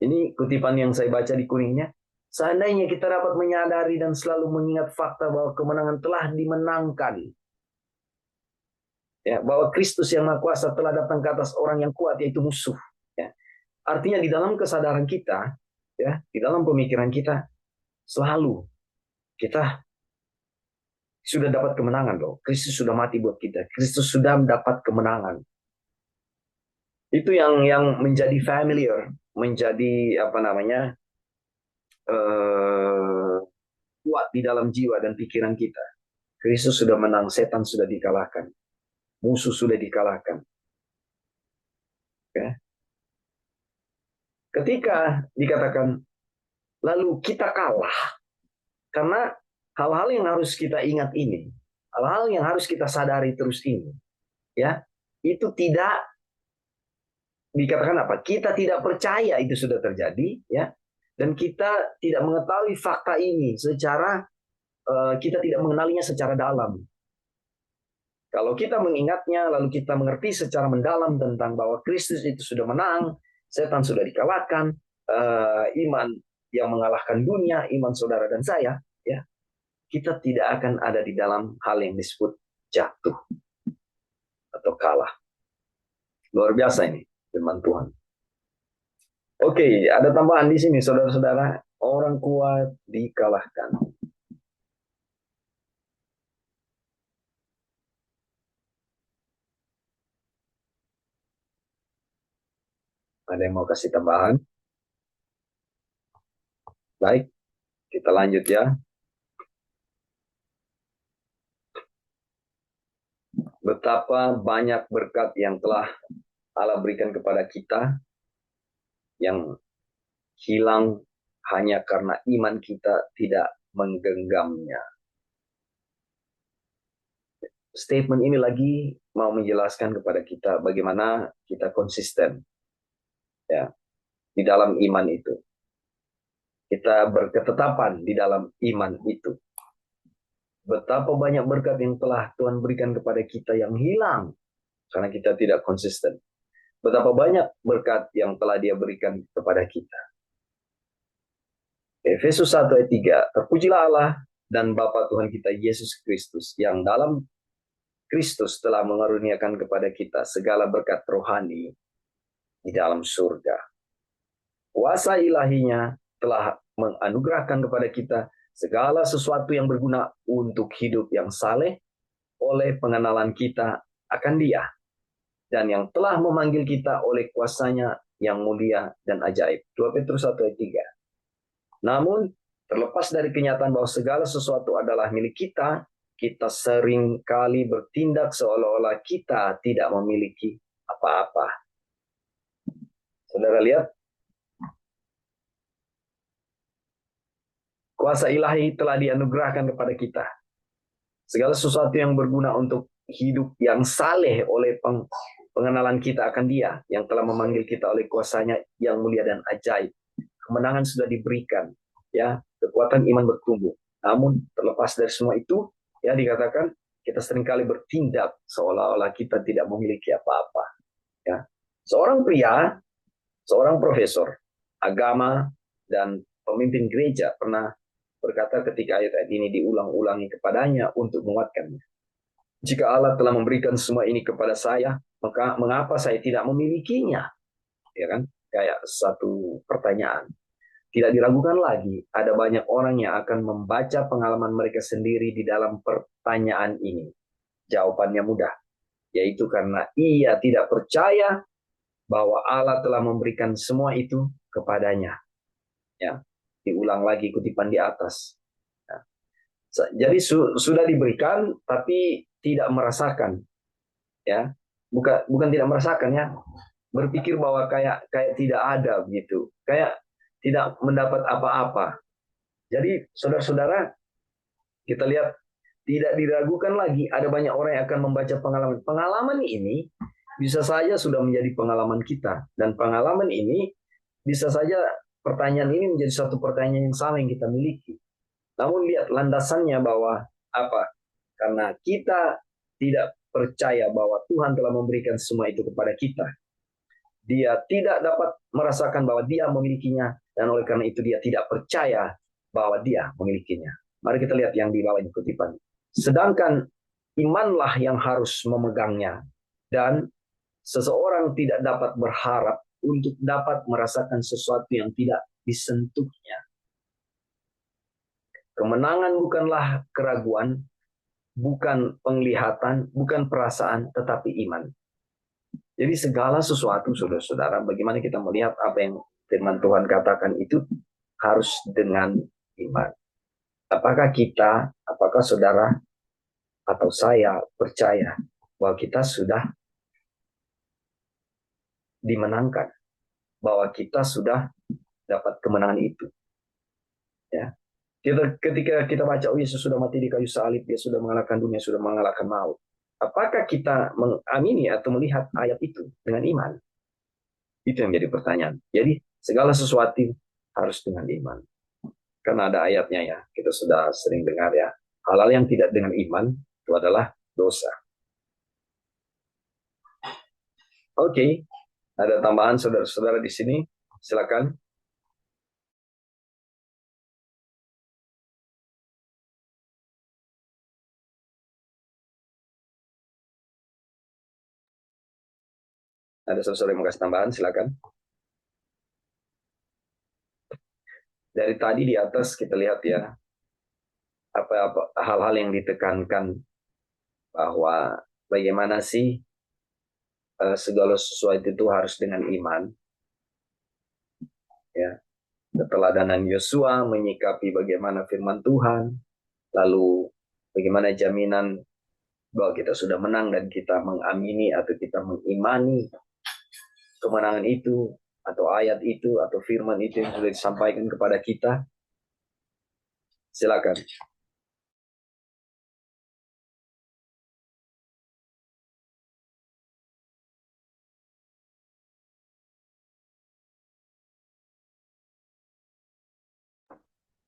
Ini kutipan yang saya baca di kuningnya. Seandainya kita dapat menyadari dan selalu mengingat fakta bahwa kemenangan telah dimenangkan. Ya, bahwa Kristus yang Maha Kuasa telah datang ke atas orang yang kuat, yaitu musuh. Ya. Artinya di dalam kesadaran kita, ya, di dalam pemikiran kita, selalu kita sudah dapat kemenangan loh. Kristus sudah mati buat kita. Kristus sudah mendapat kemenangan. Itu yang menjadi familiar, menjadi kuat di dalam jiwa dan pikiran kita. Kristus sudah menang, setan sudah dikalahkan, musuh sudah dikalahkan. Ya. Ketika dikatakan lalu kita kalah, karena hal-hal yang harus kita ingat ini, hal-hal yang harus kita sadari terus ini, ya, itu tidak dikatakan apa? Kita tidak percaya itu sudah terjadi, ya, dan kita tidak mengetahui fakta ini secara kita tidak mengenalinya secara dalam. Kalau kita mengingatnya, lalu kita mengerti secara mendalam tentang bahwa Kristus itu sudah menang, setan sudah dikalahkan, iman yang mengalahkan dunia, iman saudara dan saya, ya, kita tidak akan ada di dalam hal yang disebut jatuh atau kalah. Luar biasa ini firman Tuhan. Oke, ada tambahan di sini, saudara-saudara. Orang kuat dikalahkan. Ada yang mau kasih tambahan? Baik, kita lanjut ya. Betapa banyak berkat yang telah Allah berikan kepada kita yang hilang hanya karena iman kita tidak menggenggamnya. Statement ini lagi mau menjelaskan kepada kita bagaimana kita konsisten, ya, di dalam iman itu. Kita berketetapan di dalam iman itu. Betapa banyak berkat yang telah Tuhan berikan kepada kita yang hilang karena kita tidak konsisten. Betapa banyak berkat yang telah Dia berikan kepada kita. Efesus 1 ayat 3, terpujilah Allah dan Bapa Tuhan kita Yesus Kristus, yang dalam Kristus telah mengaruniakan kepada kita segala berkat rohani di dalam surga. Kuasa ilahinya telah menganugerahkan kepada kita segala sesuatu yang berguna untuk hidup yang saleh oleh pengenalan kita akan Dia, dan yang telah memanggil kita oleh kuasanya yang mulia dan ajaib. 2 Petrus 1 ayat 3. Namun, terlepas dari kenyataan bahwa segala sesuatu adalah milik kita, kita sering kali bertindak seolah-olah kita tidak memiliki apa-apa. Saudara lihat, kuasa ilahi telah dianugerahkan kepada kita. Segala sesuatu yang berguna untuk hidup yang saleh oleh pengenalan kita akan Dia, yang telah memanggil kita oleh kuasanya yang mulia dan ajaib. Kemenangan sudah diberikan, ya, kekuatan iman bertumbuh. Namun terlepas dari semua itu, ya, dikatakan kita seringkali bertindak seolah-olah kita tidak memiliki apa-apa. Ya, seorang pria, seorang profesor agama dan pemimpin gereja pernah berkata ketika ayat-ayat ini diulang-ulangi kepadanya untuk menguatkannya. Jika Allah telah memberikan semua ini kepada saya, maka mengapa saya tidak memilikinya? Ya kan? Kayak satu pertanyaan. Tidak diragukan lagi, ada banyak orang yang akan membaca pengalaman mereka sendiri di dalam pertanyaan ini. Jawabannya mudah, yaitu karena ia tidak percaya bahwa Allah telah memberikan semua itu kepadanya. Ya, diulang lagi kutipan di atas. Ya. Jadi sudah diberikan, tapi tidak merasakan. Ya, bukan tidak merasakan, ya. Berpikir bahwa kayak tidak ada begitu, kayak tidak mendapat apa-apa. Jadi saudara-saudara, kita lihat tidak diragukan lagi, ada banyak orang yang akan membaca pengalaman. Pengalaman ini bisa saja sudah menjadi pengalaman kita, dan pengalaman ini bisa saja pertanyaan ini menjadi satu pertanyaan yang sama yang kita miliki. Namun lihat landasannya bahwa apa? Karena kita tidak percaya bahwa Tuhan telah memberikan semua itu kepada kita. Dia tidak dapat merasakan bahwa dia memilikinya, dan oleh karena itu dia tidak percaya bahwa dia memilikinya. Mari kita lihat yang di bawah ini kutipan. Sedangkan imanlah yang harus memegangnya, dan seseorang tidak dapat berharap untuk dapat merasakan sesuatu yang tidak disentuhnya. Kemenangan bukanlah keraguan, bukan penglihatan, bukan perasaan, tetapi iman. Jadi segala sesuatu, saudara-saudara, bagaimana kita melihat apa yang firman Tuhan katakan itu harus dengan iman. Apakah kita, apakah saudara atau saya percaya bahwa kita sudah dimenangkan, bahwa kita sudah dapat kemenangan itu? Ya. Ketika kita baca, oh Yesus sudah mati di kayu salib, dia sudah mengalahkan dunia, sudah mengalahkan maut. Apakah kita mengamini atau melihat ayat itu dengan iman? Itu yang menjadi pertanyaan. Jadi segala sesuatu harus dengan iman. Karena ada ayatnya, ya, kita sudah sering dengar, ya. Hal-hal yang tidak dengan iman itu adalah dosa. Oke, ada tambahan saudara-saudara di sini? Silakan. Ada saudara yang mau kasih tambahan? Silakan. Dari tadi di atas kita lihat, ya, apa hal-hal yang ditekankan bahwa bagaimana sih segala sesuatu itu harus dengan iman, ya. Keteladanan Yosua menyikapi bagaimana firman Tuhan, lalu bagaimana jaminan bahwa kita sudah menang dan kita mengamini atau kita mengimani kemenangan itu atau ayat itu atau firman itu yang sudah disampaikan kepada kita. Silakan.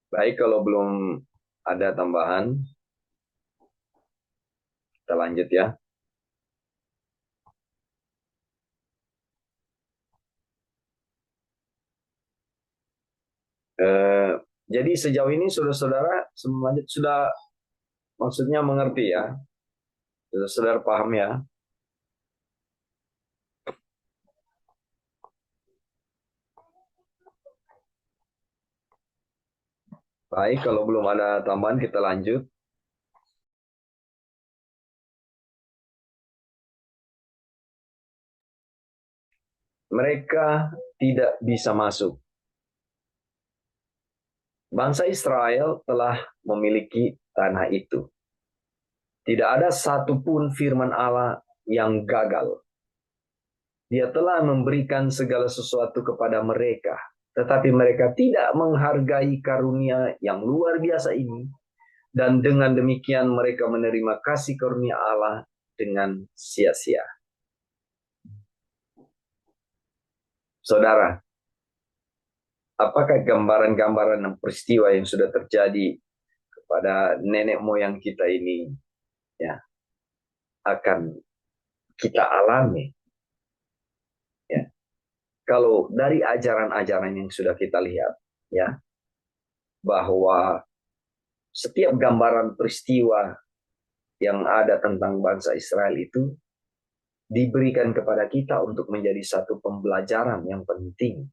Baik, kalau belum ada tambahan, kita lanjut, ya. Jadi sejauh ini saudara-saudara sudah maksudnya mengerti ya, saudara paham ya. Baik, kalau belum ada tambahan kita lanjut. Mereka tidak bisa masuk. Bangsa Israel telah memiliki tanah itu. Tidak ada satupun firman Allah yang gagal. Dia telah memberikan segala sesuatu kepada mereka, tetapi mereka tidak menghargai karunia yang luar biasa ini, dan dengan demikian mereka menerima kasih karunia Allah dengan sia-sia. Saudara, apakah gambaran-gambaran dan peristiwa yang sudah terjadi kepada nenek moyang kita ini ya akan kita alami ya? Kalau dari ajaran-ajaran yang sudah kita lihat ya, bahwa setiap gambaran peristiwa yang ada tentang bangsa Israel itu diberikan kepada kita untuk menjadi satu pembelajaran yang penting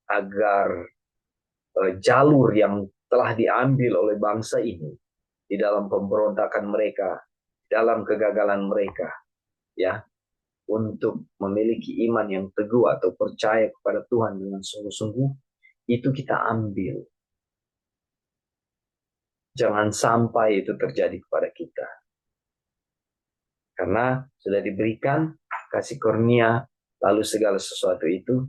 agar jalur yang telah diambil oleh bangsa ini di dalam pemberontakan mereka, dalam kegagalan mereka, ya, untuk memiliki iman yang teguh atau percaya kepada Tuhan dengan sungguh-sungguh, itu kita ambil. Jangan sampai itu terjadi kepada kita. Karena sudah diberikan kasih kurnia, lalu segala sesuatu itu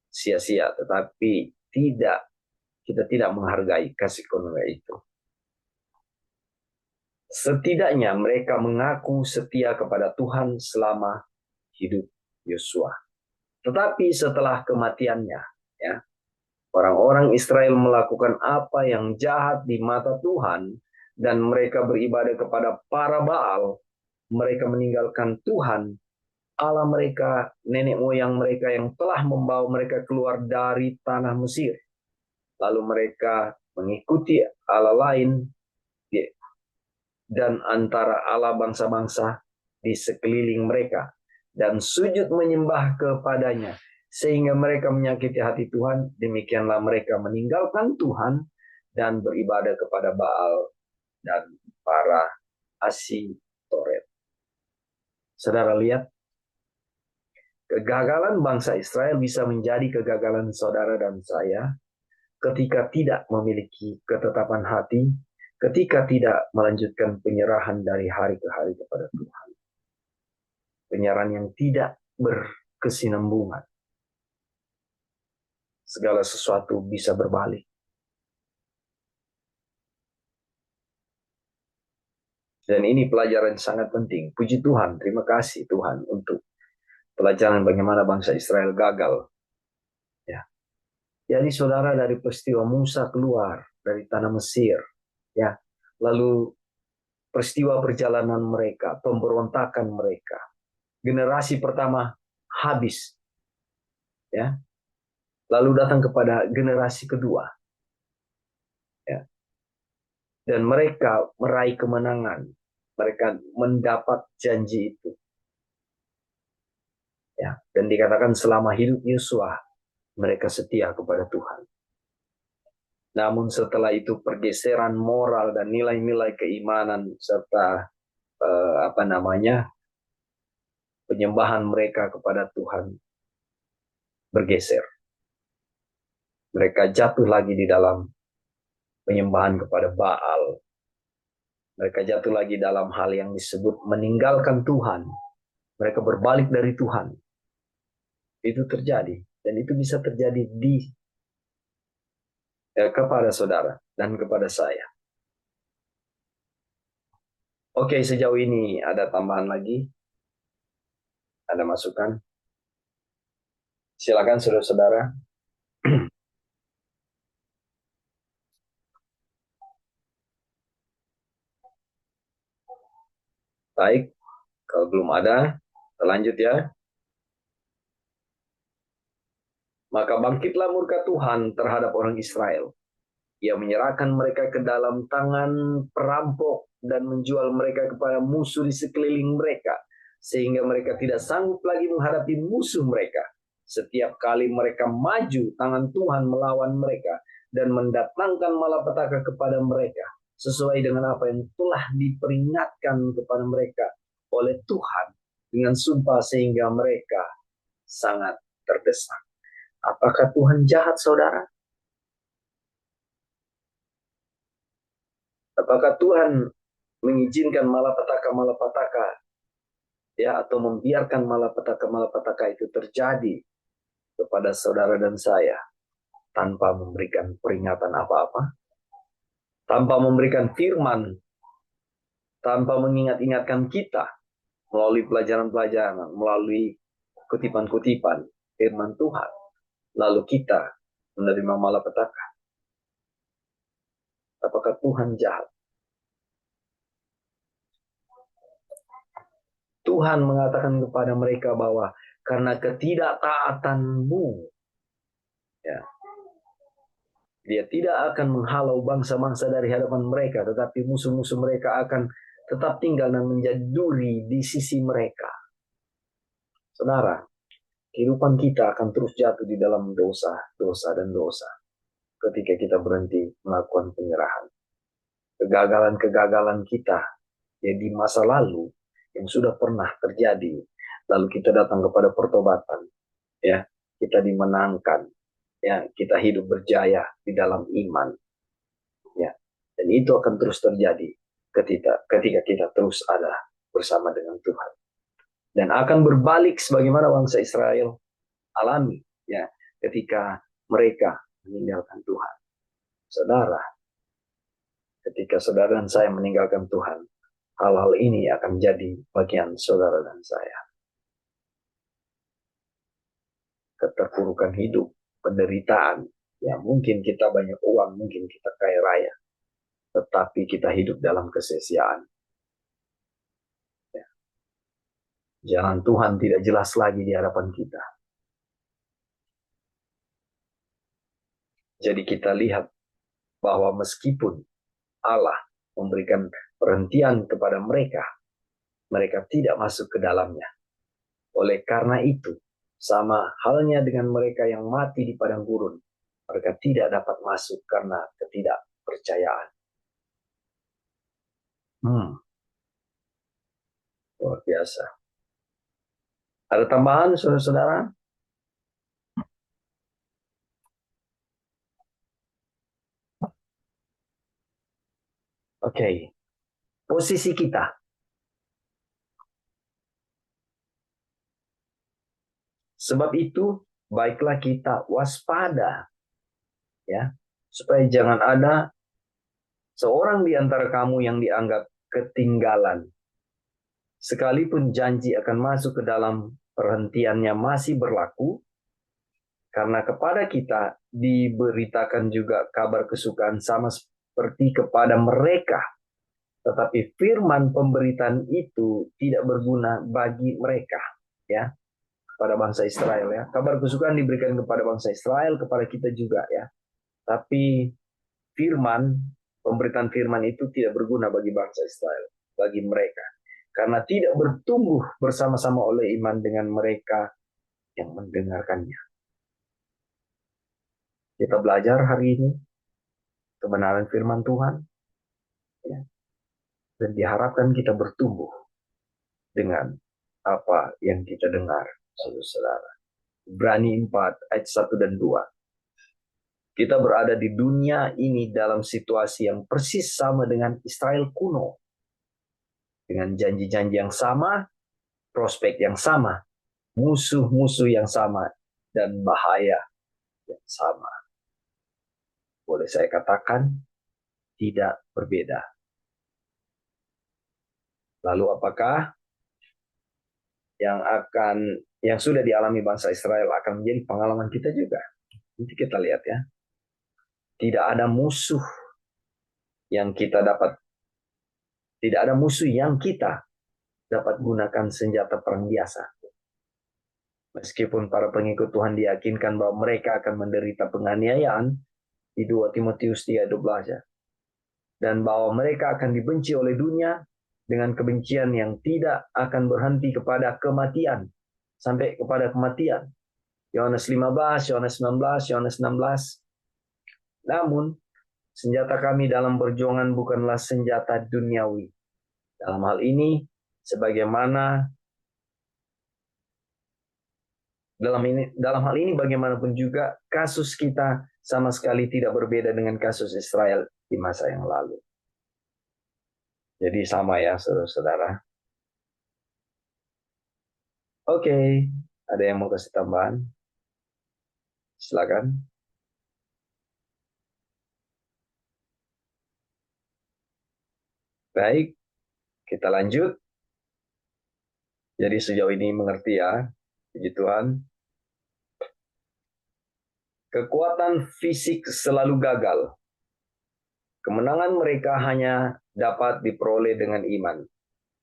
sia-sia, tetapi kita tidak menghargai kasih kurnia itu. Setidaknya mereka mengaku setia kepada Tuhan selama hidup Yosua. Tetapi setelah kematiannya, ya, orang-orang Israel melakukan apa yang jahat di mata Tuhan dan mereka beribadah kepada para Baal. Mereka meninggalkan Tuhan, Allah mereka, nenek moyang mereka yang telah membawa mereka keluar dari tanah Mesir. Lalu mereka mengikuti Allah lain dan antara Allah bangsa-bangsa di sekeliling mereka dan sujud menyembah kepadanya sehingga mereka menyakiti hati Tuhan. Demikianlah mereka meninggalkan Tuhan dan beribadah kepada Baal dan para Asitoret. Saudara lihat, kegagalan bangsa Israel bisa menjadi kegagalan saudara dan saya ketika tidak memiliki ketetapan hati, ketika tidak melanjutkan penyerahan dari hari ke hari kepada Tuhan. Penyerahan yang tidak berkesinambungan. Segala sesuatu bisa berbalik. Dan ini pelajaran sangat penting. Puji Tuhan, terima kasih Tuhan untuk pelajaran bagaimana bangsa Israel gagal. Ya. Jadi saudara, dari peristiwa Musa keluar dari tanah Mesir, ya, lalu peristiwa perjalanan mereka, pemberontakan mereka, generasi pertama habis, ya, lalu datang kepada generasi kedua, ya, dan mereka meraih kemenangan, mereka mendapat janji itu, ya, dan dikatakan selama hidup Yosua mereka setia kepada Tuhan. Namun setelah itu pergeseran moral dan nilai-nilai keimanan serta penyembahan mereka kepada Tuhan bergeser. Mereka jatuh lagi di dalam penyembahan kepada Baal. Mereka jatuh lagi dalam hal yang disebut meninggalkan Tuhan. Mereka berbalik dari Tuhan. Itu terjadi. Dan itu bisa terjadi kepada saudara dan kepada saya. Oke, sejauh ini ada tambahan lagi? Ada masukan? Silakan saudara-saudara. Baik, kalau belum ada, kita lanjut ya. Maka bangkitlah murka Tuhan terhadap orang Israel. Ia menyerahkan mereka ke dalam tangan perampok dan menjual mereka kepada musuh di sekeliling mereka, sehingga mereka tidak sanggup lagi menghadapi musuh mereka. Setiap kali mereka maju, tangan Tuhan melawan mereka dan mendatangkan malapetaka kepada mereka, sesuai dengan apa yang telah diperingatkan kepada mereka oleh Tuhan dengan sumpah, sehingga mereka sangat terdesak. Apakah Tuhan jahat, saudara? Apakah Tuhan mengizinkan malapetaka-malapetaka, ya, atau membiarkan malapetaka-malapetaka itu terjadi kepada saudara dan saya tanpa memberikan peringatan apa-apa, tanpa memberikan firman, tanpa mengingat-ingatkan kita melalui pelajaran-pelajaran, melalui kutipan-kutipan firman Tuhan, lalu kita menerima malapetaka? Apakah Tuhan jahat? Tuhan mengatakan kepada mereka bahwa karena ketidaktaatanmu, ya, Dia tidak akan menghalau bangsa-bangsa dari hadapan mereka, tetapi musuh-musuh mereka akan tetap tinggal dan menjadi duri di sisi mereka. Saudara, kehidupan kita akan terus jatuh di dalam dosa, dosa, dan dosa ketika kita berhenti melakukan penyerahan. Kegagalan-kegagalan kita ya di masa lalu yang sudah pernah terjadi, lalu kita datang kepada pertobatan, ya, kita dimenangkan, ya, kita hidup berjaya di dalam iman, ya, dan itu akan terus terjadi ketika kita terus ada bersama dengan Tuhan, dan akan berbalik sebagaimana bangsa Israel alami, ya, ketika mereka meninggalkan Tuhan. Saudara, ketika saudara dan saya meninggalkan Tuhan, hal-hal ini akan jadi bagian saudara dan saya. Keterpurukan hidup, penderitaan, ya, mungkin kita banyak uang, mungkin kita kaya raya, tetapi kita hidup dalam kesia-siaan. Ya. Jalan Tuhan tidak jelas lagi di hadapan kita. Jadi kita lihat bahwa meskipun Allah memberikan perhentian kepada mereka, mereka tidak masuk ke dalamnya. Oleh karena itu, sama halnya dengan mereka yang mati di padang gurun, mereka tidak dapat masuk karena ketidakpercayaan. Luar biasa. Ada tambahan, saudara-saudara? Oke. Posisi kita. Sebab itu, baiklah kita waspada, ya, supaya jangan ada seorang di antara kamu yang dianggap ketinggalan. Sekalipun janji akan masuk ke dalam perhentiannya masih berlaku, karena kepada kita diberitakan juga kabar kesukaan sama seperti kepada mereka. Tetapi firman pemberitaan itu tidak berguna bagi mereka, ya, kepada bangsa Israel, ya. Kabar kesukaan diberikan kepada bangsa Israel, kepada kita juga, ya. Tapi firman, pemberitaan firman itu tidak berguna bagi bangsa Israel, bagi mereka. Karena tidak bertumbuh bersama-sama oleh iman dengan mereka yang mendengarkannya. Kita belajar hari ini kebenaran firman Tuhan, ya, dan diharapkan kita bertumbuh dengan apa yang kita dengar, saudara-saudara. Ibrani 4 ayat 1 dan 2. Kita berada di dunia ini dalam situasi yang persis sama dengan Israel kuno. Dengan janji-janji yang sama, prospek yang sama, musuh-musuh yang sama, dan bahaya yang sama. Boleh saya katakan, tidak berbeda. Lalu apakah yang sudah dialami bangsa Israel akan menjadi pengalaman kita juga? Nanti kita lihat, ya. Tidak ada musuh yang kita dapat, tidak ada musuh yang kita dapat gunakan senjata perang biasa. Meskipun para pengikut Tuhan diyakinkan bahwa mereka akan menderita penganiayaan di 2 Timotius 3:12 ya. Dan bahwa mereka akan dibenci oleh dunia dengan kebencian yang tidak akan berhenti kepada kematian. Sampai kepada kematian. Yohanes 15, Yohanes 19, Yohanes 16. Namun, senjata kami dalam perjuangan bukanlah senjata duniawi. Dalam hal ini, sebagaimana dalam hal ini bagaimanapun juga kasus kita sama sekali tidak berbeda dengan kasus Israel di masa yang lalu. Jadi sama ya saudara-saudara. Oke, ada yang mau kasih tambahan? Silakan. Baik, kita lanjut. Jadi sejauh ini mengerti ya, puji Tuhan. Kekuatan fisik selalu gagal. Kemenangan mereka hanya dapat diperoleh dengan iman.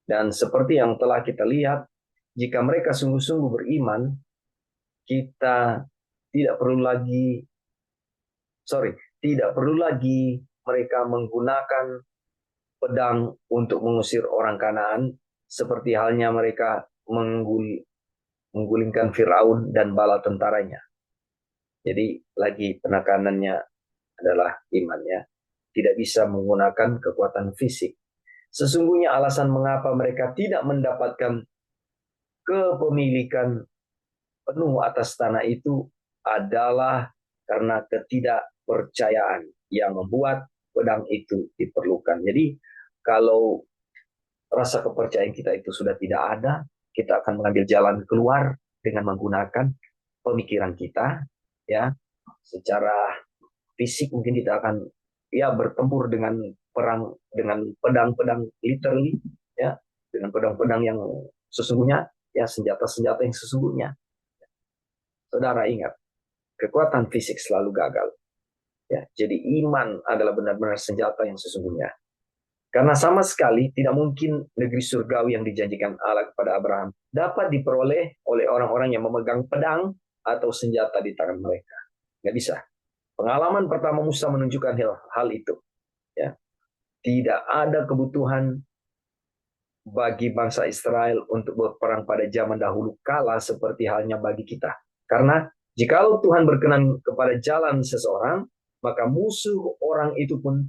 Dan seperti yang telah kita lihat, jika mereka sungguh-sungguh beriman, kita tidak perlu lagi, tidak perlu lagi mereka menggunakan pedang untuk mengusir orang Kanaan, seperti halnya mereka menggulingkan Firaun dan bala tentaranya. Jadi lagi penekanannya adalah imannya. Tidak bisa menggunakan kekuatan fisik. Sesungguhnya alasan mengapa mereka tidak mendapatkan kepemilikan penuh atas tanah itu adalah karena ketidakpercayaan yang membuat pedang itu diperlukan. Jadi kalau rasa kepercayaan kita itu sudah tidak ada, kita akan mengambil jalan keluar dengan menggunakan pemikiran kita, ya, secara fisik mungkin kita akan ya bertempur dengan perang dengan pedang-pedang literally, ya, dengan pedang-pedang yang sesungguhnya, ya, senjata-senjata yang sesungguhnya. Saudara ingat, kekuatan fisik selalu gagal. Ya, jadi iman adalah benar-benar senjata yang sesungguhnya. Karena sama sekali tidak mungkin negeri surgawi yang dijanjikan Allah kepada Abraham dapat diperoleh oleh orang-orang yang memegang pedang atau senjata di tangan mereka. Nggak bisa. Pengalaman pertama Musa menunjukkan hal itu. Ya. Tidak ada kebutuhan bagi bangsa Israel untuk berperang pada zaman dahulu kala seperti halnya bagi kita. Karena jikalau Tuhan berkenan kepada jalan seseorang, maka musuh orang itu pun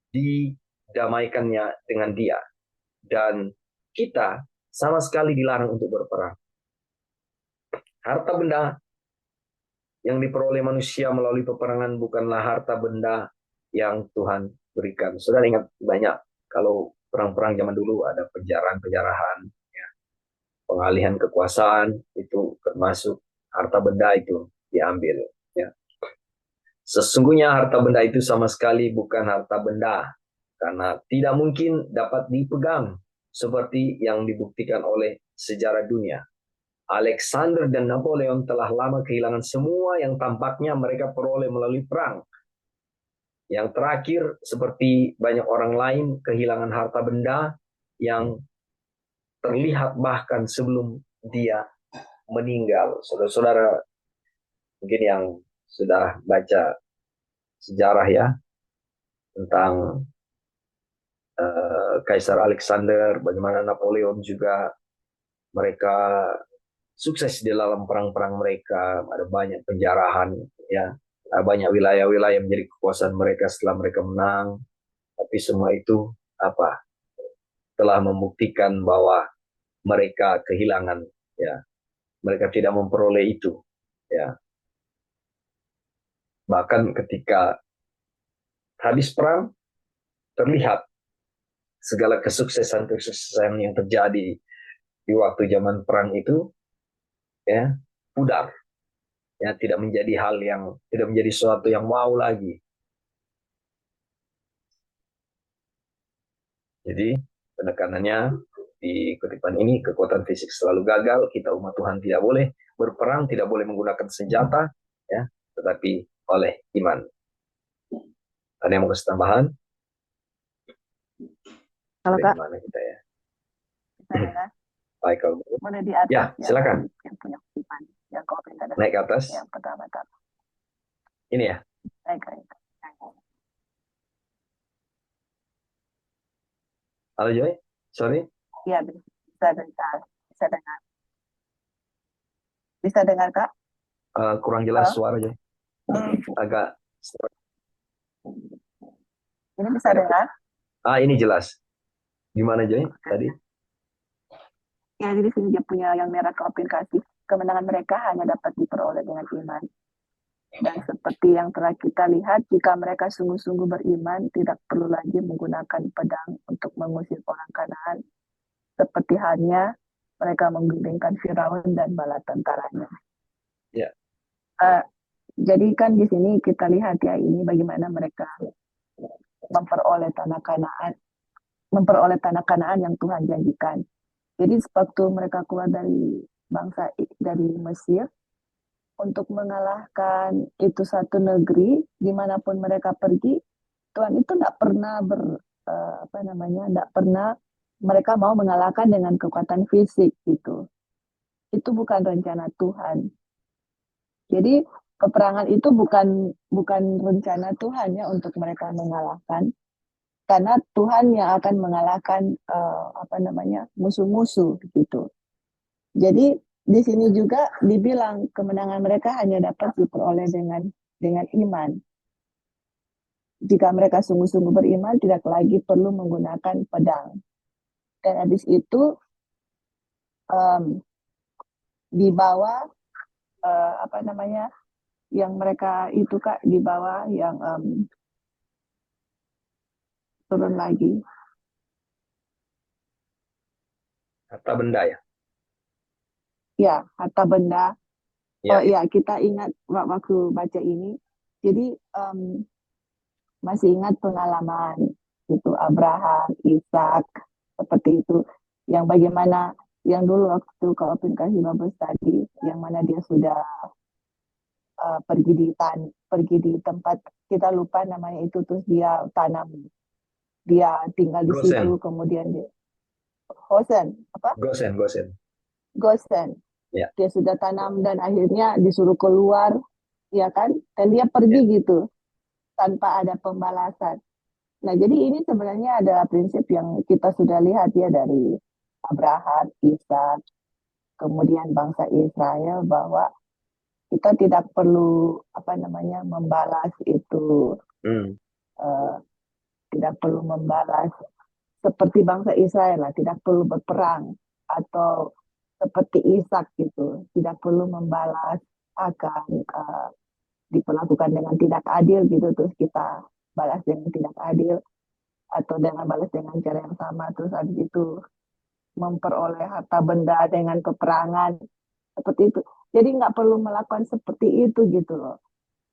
didamaikannya dengan dia. Dan kita sama sekali dilarang untuk berperang. Harta benda yang diperoleh manusia melalui peperangan bukanlah harta benda yang Tuhan berikan. Saudara ingat banyak kalau perang-perang zaman dulu ada penjarahan-penjarahan, ya, pengalihan kekuasaan, itu termasuk harta benda itu diambil. Ya. Sesungguhnya harta benda itu sama sekali bukan harta benda, karena tidak mungkin dapat dipegang seperti yang dibuktikan oleh sejarah dunia. Alexander dan Napoleon telah lama kehilangan semua yang tampaknya mereka peroleh melalui perang. Yang terakhir, seperti banyak orang lain, kehilangan harta benda yang terlihat bahkan sebelum dia meninggal. Saudara-saudara mungkin yang sudah baca sejarah ya tentang Kaisar Alexander, bagaimana Napoleon juga mereka sukses di dalam perang-perang mereka, ada banyak penjarahan, ya, banyak wilayah-wilayah menjadi kekuasaan mereka setelah mereka menang, tapi semua itu apa telah membuktikan bahwa mereka kehilangan, ya, mereka tidak memperoleh itu, ya, bahkan ketika habis perang terlihat segala kesuksesan-kesuksesan yang terjadi di waktu zaman perang itu, ya, pudar, ya, tidak menjadi sesuatu yang wow lagi. Jadi penekanannya di kutipan ini, kekuatan fisik selalu gagal, kita umat Tuhan tidak boleh berperang, tidak boleh menggunakan senjata, ya, tetapi oleh iman. Ada yang mau kasih tambahan? Kalau Kak, gimana kita ya? saya Baik, kalau boleh di atas ya, silakan. yang punya kutipan. Yang kau pinta dah. Naik ke atas. Yang pertama-tama. Ini ya. Naik. Halo Joy, sorry. Iya, bisa dengar. Bisa dengar. Bisa dengar, Kak? Kurang jelas Halo? suara Joy. Agak. Ini bisa dengar? Ini jelas. Gimana Joy tadi? Ya, jadi sini dia punya yang merah kau kasih. Kemenangan mereka hanya dapat diperoleh dengan iman. Dan seperti yang telah kita lihat, jika mereka sungguh-sungguh beriman, tidak perlu lagi menggunakan pedang untuk mengusir orang Kanaan, seperti halnya mereka menggulingkan Firaun dan bala tentaranya. Ya. Jadi kan di sini kita lihat ya, ini bagaimana mereka memperoleh tanah Kanaan yang Tuhan janjikan. Jadi sewaktu mereka keluar dari Mesir, untuk mengalahkan itu satu negeri, dimanapun mereka pergi, Tuhan itu tidak pernah tidak pernah mereka mau mengalahkan dengan kekuatan fisik gitu. Itu bukan rencana Tuhan. Jadi peperangan itu bukan rencana Tuhan ya untuk mereka mengalahkan, karena Tuhan yang akan mengalahkan musuh-musuh gitu. Jadi di sini juga dibilang kemenangan mereka hanya dapat diperoleh dengan iman. Jika mereka sungguh-sungguh beriman, tidak lagi perlu menggunakan pedang. Dan habis itu di bawah yang mereka itu Kak, di bawah yang turun lagi. Harta benda ya? Ya, harta benda. Ya, ya, kita ingat waktu baca ini. Jadi masih ingat pengalaman itu Abraham, Ishak, seperti itu. Yang bagaimana yang dulu waktu kau kasih Babes tadi, yang mana dia sudah pergi di tempat kita lupa namanya itu, terus dia tanam, dia tinggal di Gosen. situ, kemudian dia Gosen. Ya. Dia sudah tanam dan akhirnya disuruh keluar, ya kan? Dan dia pergi gitu tanpa ada pembalasan. Nah, jadi ini sebenarnya adalah prinsip yang kita sudah lihat ya dari Abraham, Ishak, kemudian bangsa Israel, bahwa kita tidak perlu membalas itu, tidak perlu membalas seperti bangsa Israel lah, tidak perlu berperang, atau seperti Ishak gitu, tidak perlu membalas, akan diperlakukan dengan tidak adil gitu, terus kita balas dengan tidak adil, atau dengan balas dengan cara yang sama, terus habis itu memperoleh harta benda dengan peperangan seperti itu. Jadi nggak perlu melakukan seperti itu gitu loh.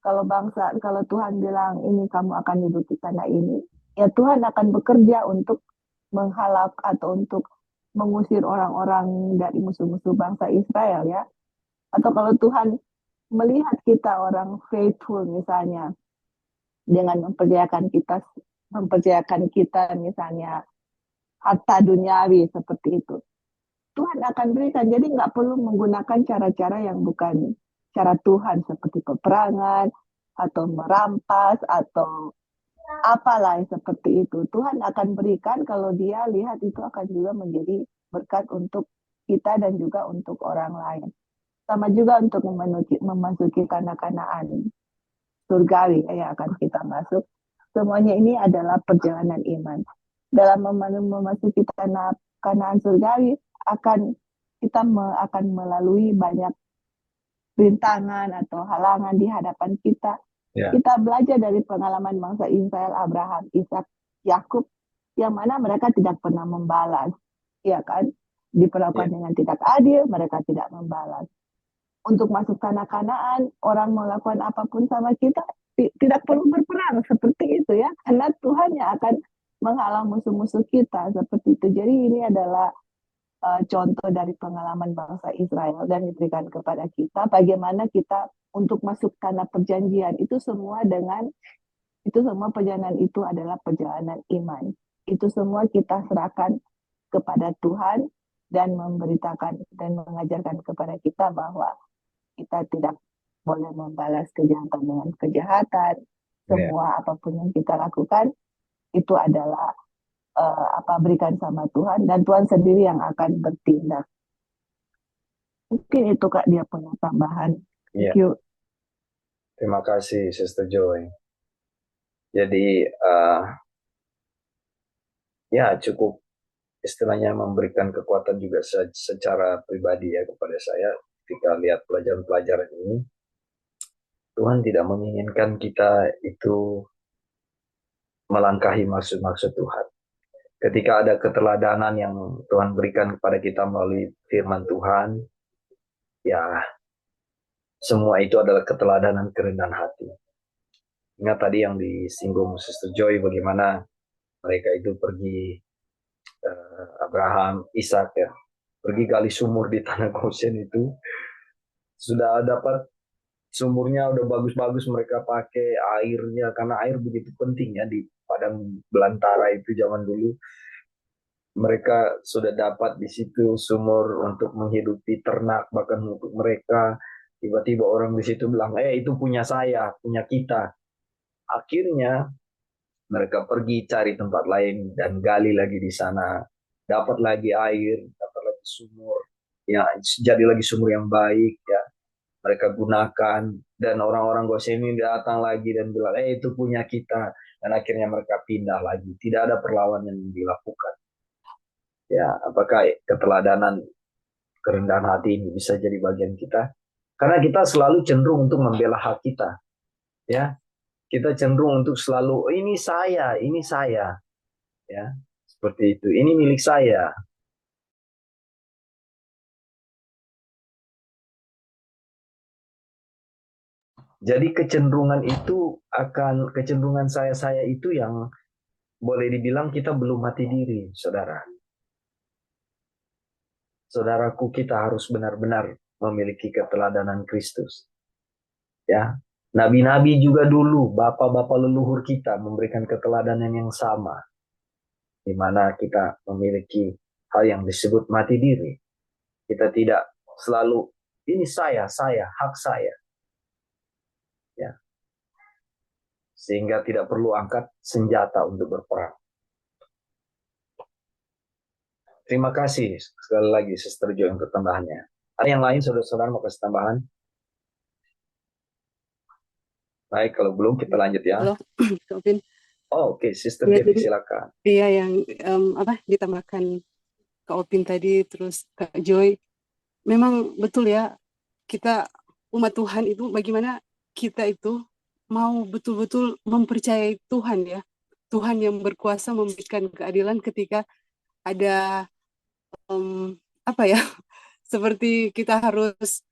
Kalau Tuhan bilang ini kamu akan hidup di tanah ini, ya Tuhan akan bekerja untuk menghalak atau untuk mengusir orang-orang dari musuh-musuh bangsa Israel ya. Atau kalau Tuhan melihat kita orang faithful misalnya, dengan mempercayakan kita misalnya harta duniawi seperti itu, Tuhan akan berikan. Jadi nggak perlu menggunakan cara-cara yang bukan cara Tuhan, seperti peperangan atau merampas atau apalah seperti itu. Tuhan akan berikan kalau dia lihat itu akan juga menjadi berkat untuk kita dan juga untuk orang lain. Sama juga untuk memasuki tanah Kanaan surgawi yang akan kita masuk. Semuanya ini adalah perjalanan iman. Dalam memasuki tanah Kanaan surgawi, kita akan melalui banyak rintangan atau halangan di hadapan kita. Ya. Kita belajar dari pengalaman bangsa Israel, Abraham, Ishak, Yakub, yang mana mereka tidak pernah membalas, ya kan? Diperlakukan dengan tidak adil, mereka tidak membalas. Untuk masuk tanah Kanaan, orang melakukan apapun sama kita, tidak perlu berperang seperti itu ya, karena Tuhan yang akan menghalang musuh-musuh kita seperti itu. Jadi ini adalah contoh dari pengalaman bangsa Israel dan diberikan kepada kita bagaimana kita untuk masuk tanah perjanjian. Itu semua perjalanan itu adalah perjalanan iman. Itu semua kita serahkan kepada Tuhan dan memberitakan dan mengajarkan kepada kita bahwa kita tidak boleh membalas kejahatan dengan kejahatan. Ya. Semua apapun yang kita lakukan itu adalah berikan sama Tuhan, dan Tuhan sendiri yang akan bertindak. Mungkin itu Kak dia punya tambahan. Iya. Thank you. Terima kasih Sister Joy. Jadi ya cukup istilahnya memberikan kekuatan juga secara pribadi ya kepada saya ketika lihat pelajaran-pelajaran ini. Tuhan tidak menginginkan kita itu melangkahi maksud-maksud Tuhan. Ketika ada keteladanan yang Tuhan berikan kepada kita melalui firman Tuhan, ya semua itu adalah keteladanan kerendahan hati. Ingat tadi yang disinggung Sister Joy, bagaimana mereka itu pergi, Abraham, Ishak ya, pergi gali sumur di tanah Goshen itu, sudah dapat sumurnya udah bagus-bagus, mereka pakai airnya karena air begitu penting ya di padang belantara itu zaman dulu. Mereka sudah dapat di situ sumur untuk menghidupi ternak, bahkan untuk mereka. Tiba-tiba orang di situ bilang, itu punya saya, punya kita. Akhirnya mereka pergi cari tempat lain dan gali lagi di sana. Dapat lagi air, dapat lagi sumur. Ya, jadi lagi sumur yang baik ya. Mereka gunakan, dan orang-orang Goshen ini datang lagi dan bilang, itu punya kita. Dan akhirnya mereka pindah lagi. Tidak ada perlawanan yang dilakukan. Ya, apakah keteladanan kerendahan hati ini bisa jadi bagian kita? Karena kita selalu cenderung untuk membela hak kita. Ya, kita cenderung untuk selalu ini saya, ya. Seperti itu. Ini milik saya. Jadi kecenderungan saya itu yang boleh dibilang kita belum mati diri, saudara. Saudaraku, kita harus benar-benar memiliki keteladanan Kristus. Ya, nabi-nabi juga dulu, bapak-bapak leluhur kita memberikan keteladanan yang sama, di mana kita memiliki hal yang disebut mati diri. Kita tidak selalu ini saya, hak saya. Ya. Sehingga tidak perlu angkat senjata untuk berperang. Terima kasih sekali lagi Sister Jo untuk tambahannya. Ada yang lain saudara-saudara mau kasih tambahan? Baik, kalau belum kita lanjut ya. Halo, Kak Opin. Oh, oke, Sister Ya, Devi jadi silakan. iya yang ditambahkan Kak Opin tadi, terus Kak Joy, memang betul ya, kita umat Tuhan itu bagaimana kita itu mau betul-betul mempercayai Tuhan ya, Tuhan yang berkuasa memberikan keadilan ketika ada apa ya, seperti kita harus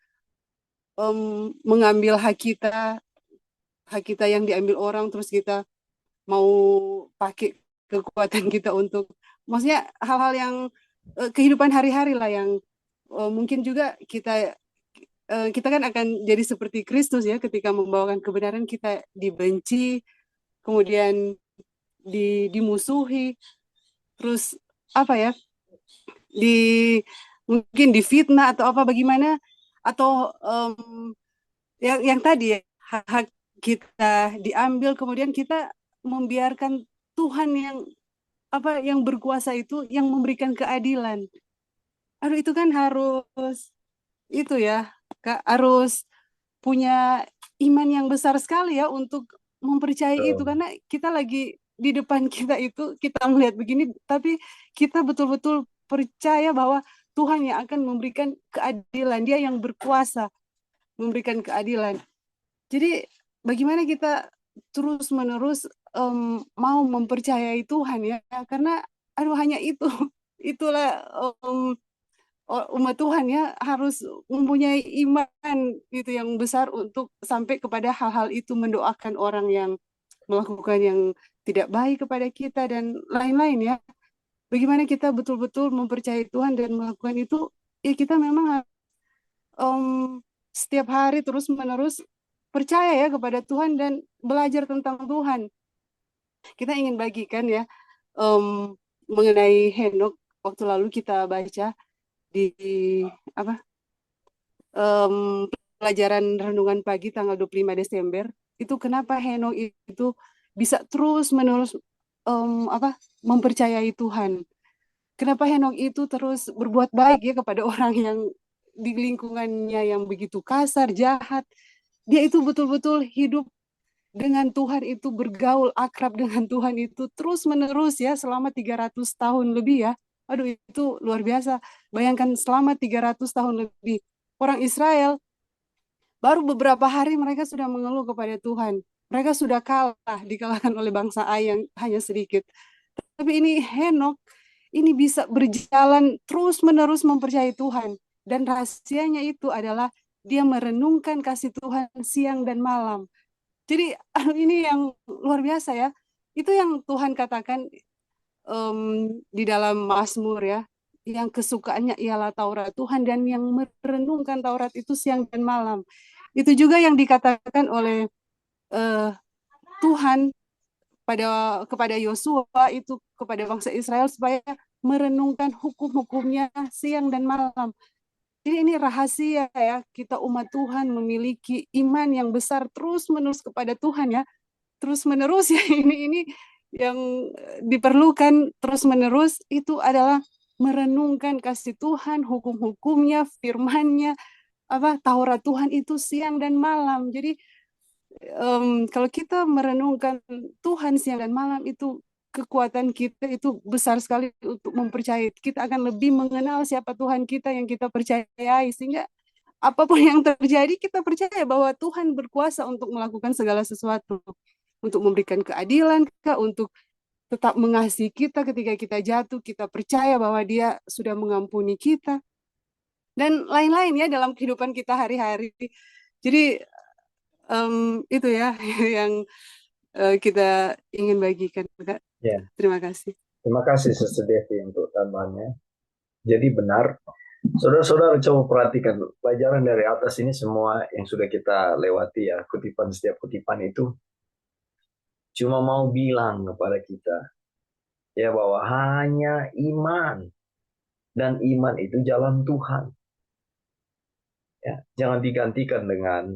mengambil hak kita yang diambil orang, terus kita mau pakai kekuatan kita untuk, maksudnya hal-hal yang kehidupan hari-hari lah yang mungkin juga kita kan akan jadi seperti Kristus ya, ketika membawakan kebenaran kita dibenci, kemudian dimusuhi, terus apa ya, mungkin difitnah atau apa bagaimana, atau yang tadi ya, hak kita diambil, kemudian kita membiarkan Tuhan yang berkuasa itu yang memberikan keadilan. Aduh, itu kan harus itu ya, Kak, harus punya iman yang besar sekali ya untuk mempercayai itu, karena kita lagi di depan kita itu, kita melihat begini, tapi kita betul-betul percaya bahwa Tuhan yang akan memberikan keadilan, Dia yang berkuasa memberikan keadilan. Jadi bagaimana kita terus-menerus mau mempercayai Tuhan ya, karena hanya itulah umat Tuhan ya, harus mempunyai iman gitu yang besar untuk sampai kepada hal-hal itu, mendoakan orang yang melakukan yang tidak baik kepada kita dan lain-lain ya. Bagaimana kita betul-betul mempercayai Tuhan dan melakukan itu, ya kita memang setiap hari terus-menerus percaya ya kepada Tuhan dan belajar tentang Tuhan. Kita ingin bagikan ya mengenai Henok, waktu lalu kita baca di pelajaran renungan pagi tanggal 25 Desember, itu kenapa Henok itu bisa terus-menerus mempercayai Tuhan. Kenapa Henok itu terus berbuat baik ya kepada orang yang di lingkungannya yang begitu kasar, jahat. Dia itu betul-betul hidup dengan Tuhan, itu bergaul akrab dengan Tuhan itu terus-menerus ya selama 300 tahun lebih ya. Aduh, itu luar biasa. Bayangkan selama 300 tahun lebih. Orang Israel baru beberapa hari mereka sudah mengeluh kepada Tuhan. Mereka sudah kalah, dikalahkan oleh bangsa Ai yang hanya sedikit. Tapi ini Henok, ini bisa berjalan terus-menerus mempercayai Tuhan. Dan rahasianya itu adalah dia merenungkan kasih Tuhan siang dan malam. Jadi ini yang luar biasa ya. Itu yang Tuhan katakan di dalam Mazmur ya. Yang kesukaannya ialah Taurat Tuhan, dan yang merenungkan Taurat itu siang dan malam. Itu juga yang dikatakan oleh Tuhan kepada Yosua, itu kepada bangsa Israel, supaya merenungkan hukum-hukumnya siang dan malam. Jadi ini rahasia ya, kita umat Tuhan memiliki iman yang besar terus-menerus kepada Tuhan ya. Terus-menerus ya, ini yang diperlukan terus-menerus itu adalah merenungkan kasih Tuhan, hukum-hukumnya, firman-Nya, Taurat Tuhan itu siang dan malam. Jadi kalau kita merenungkan Tuhan siang dan malam, itu kekuatan kita itu besar sekali untuk mempercayai. Kita akan lebih mengenal siapa Tuhan kita yang kita percayai, sehingga apapun yang terjadi kita percaya bahwa Tuhan berkuasa untuk melakukan segala sesuatu, untuk memberikan keadilan, untuk tetap mengasihi kita ketika kita jatuh. Kita percaya bahwa Dia sudah mengampuni kita dan lain-lain ya dalam kehidupan kita hari-hari. Jadi itu ya yang kita ingin bagikan, Kak. Ya, Terima kasih. terima kasih Sister Devi untuk tambahannya. Jadi benar, saudara-saudara coba perhatikan pelajaran dari atas ini semua yang sudah kita lewati ya, kutipan setiap kutipan itu cuma mau bilang kepada kita ya bahwa hanya iman, dan iman itu jalan Tuhan. Ya, jangan digantikan dengan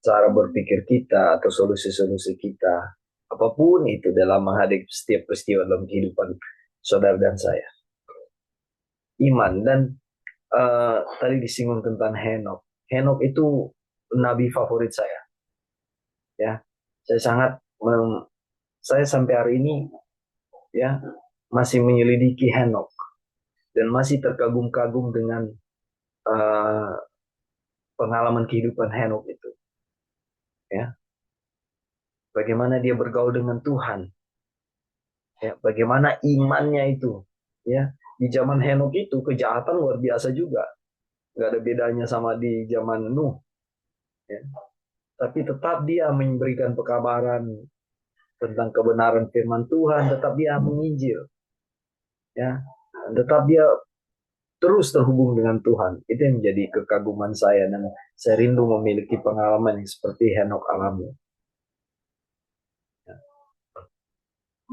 cara berpikir kita atau solusi-solusi kita, apapun itu dalam menghadapi setiap peristiwa dalam kehidupan saudara dan saya. Iman. Dan tadi disinggung tentang Henok. Henok itu nabi favorit saya. Ya, saya sampai hari ini ya masih menyelidiki Henok dan masih terkagum-kagum dengan pengalaman kehidupan Henok itu. Ya, bagaimana dia bergaul dengan Tuhan. Ya, bagaimana imannya itu. Ya, di zaman Henok itu kejahatan luar biasa juga. Nggak ada bedanya sama di zaman Nuh. Ya. Tapi tetap dia memberikan pekabaran tentang kebenaran firman Tuhan, tetap dia menginjil. Ya, tetap dia terus terhubung dengan Tuhan. Itu yang menjadi kekaguman saya, dan saya rindu memiliki pengalaman yang seperti Henok alami. Ya.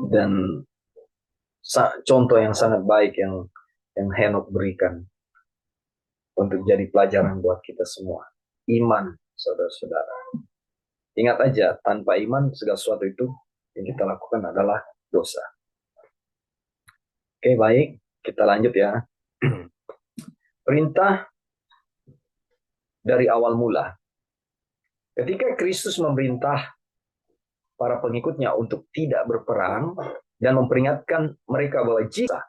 Dan contoh yang sangat baik yang Henok berikan untuk jadi pelajaran buat kita semua. Iman, saudara-saudara. Ingat aja, tanpa iman segala sesuatu itu yang kita lakukan adalah dosa. Oke, baik. Kita lanjut ya. Perintah dari awal mula. Ketika Kristus memerintah para pengikutnya untuk tidak berperang dan memperingatkan mereka bahwa jika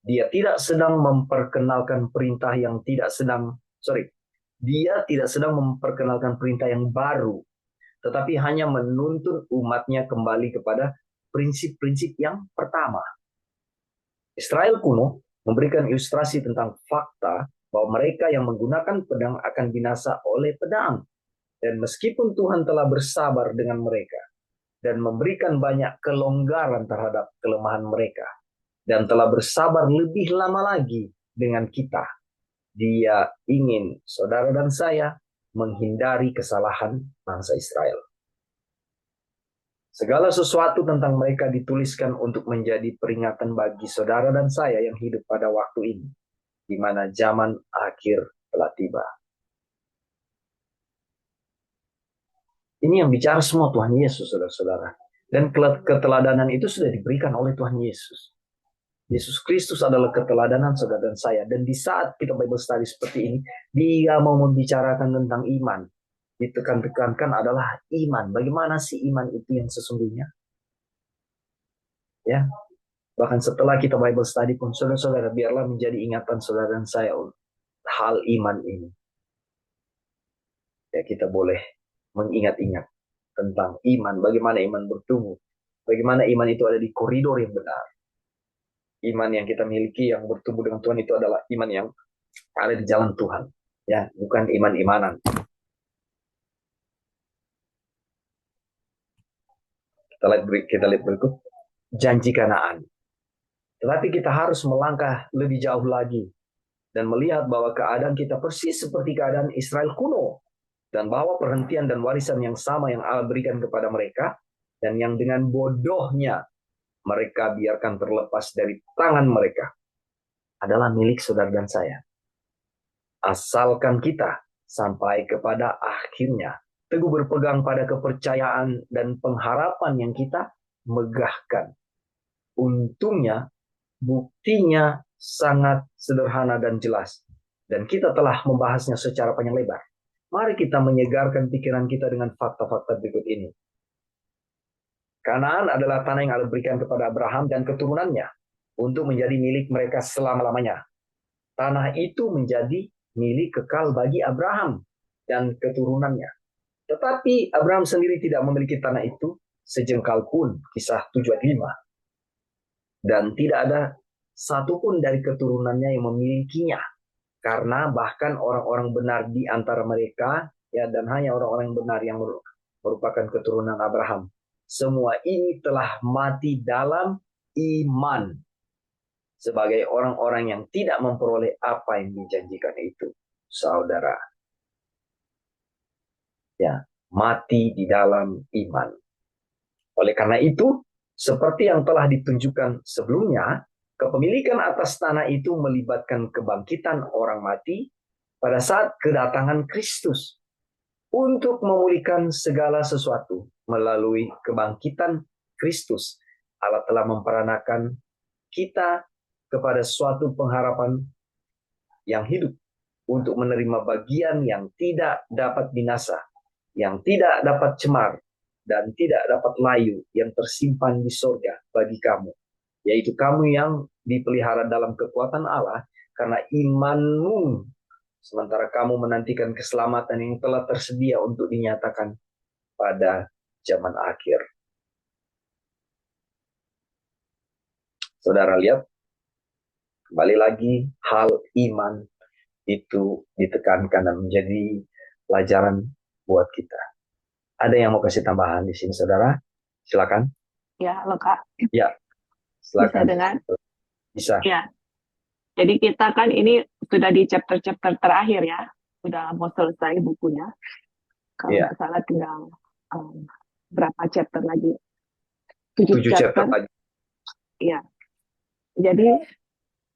dia tidak sedang memperkenalkan perintah yang dia tidak sedang memperkenalkan perintah yang baru, tetapi hanya menuntun umatnya kembali kepada prinsip-prinsip yang pertama. Israel kuno memberikan ilustrasi tentang fakta bahwa mereka yang menggunakan pedang akan binasa oleh pedang. Dan meskipun Tuhan telah bersabar dengan mereka dan memberikan banyak kelonggaran terhadap kelemahan mereka, dan telah bersabar lebih lama lagi dengan kita, Dia ingin saudara dan saya menghindari kesalahan bangsa Israel. Segala sesuatu tentang mereka dituliskan untuk menjadi peringatan bagi saudara dan saya yang hidup pada waktu ini, di mana zaman akhir telah tiba. Ini yang bicara semua Tuhan Yesus, saudara-saudara. Dan keteladanan itu sudah diberikan oleh Tuhan Yesus. Yesus Kristus adalah keteladanan saudara dan saya. Dan di saat kita Bible study seperti ini, dia mau membicarakan tentang iman. Ditekan-tekankan adalah iman. Bagaimana sih iman itu yang sesungguhnya? Ya, bahkan setelah kita Bible study pun, saudara-saudara, biarlah menjadi ingatan saudara dan saya hal iman ini. Ya, kita boleh mengingat-ingat tentang iman, bagaimana iman bertumbuh, bagaimana iman itu ada di koridor yang benar. Iman yang kita miliki yang bertumbuh dengan Tuhan itu adalah iman yang ada di jalan Tuhan, ya, bukan iman-imanan. Kita lihat berikut, janji Kanaan. Tetapi kita harus melangkah lebih jauh lagi dan melihat bahwa keadaan kita persis seperti keadaan Israel kuno, dan bahwa perhentian dan warisan yang sama yang Allah berikan kepada mereka, dan yang dengan bodohnya mereka biarkan terlepas dari tangan mereka, adalah milik saudara dan saya. Asalkan kita sampai kepada akhirnya teguh berpegang pada kepercayaan dan pengharapan yang kita megahkan. Untungnya, buktinya sangat sederhana dan jelas. Dan kita telah membahasnya secara panjang lebar. Mari kita menyegarkan pikiran kita dengan fakta-fakta berikut ini. Kanaan adalah tanah yang Allah berikan kepada Abraham dan keturunannya untuk menjadi milik mereka selama-lamanya. Tanah itu menjadi milik kekal bagi Abraham dan keturunannya. Tetapi Abraham sendiri tidak memiliki tanah itu sejengkal pun, Kisah 7 ayat 5. Dan tidak ada satupun dari keturunannya yang memilikinya. Karena bahkan orang-orang benar di antara mereka, ya, dan hanya orang-orang benar yang merupakan keturunan Abraham, semua ini telah mati dalam iman sebagai orang-orang yang tidak memperoleh apa yang dijanjikan itu, saudara. Ya, mati di dalam iman. Oleh karena itu, seperti yang telah ditunjukkan sebelumnya, kepemilikan atas tanah itu melibatkan kebangkitan orang mati pada saat kedatangan Kristus untuk memulihkan segala sesuatu melalui kebangkitan Kristus. Allah telah memperanakan kita kepada suatu pengharapan yang hidup untuk menerima bagian yang tidak dapat binasa, yang tidak dapat cemar, dan tidak dapat layu yang tersimpan di sorga bagi kamu, yaitu kamu yang dipelihara dalam kekuatan Allah karena imanmu, sementara kamu menantikan keselamatan yang telah tersedia untuk dinyatakan pada zaman akhir. Saudara lihat, kembali lagi hal iman itu ditekankan dan menjadi pelajaran buat kita. Ada yang mau kasih tambahan di sini, saudara? Silakan. Ya, halo Kak. Ya, silakan. Bisa dengar? Bisa. Ya. Jadi kita kan ini sudah di chapter-chapter terakhir ya. Sudah mau selesai bukunya. Kalau nggak salah tinggal berapa chapter lagi? 7 chapter lagi. Iya. Jadi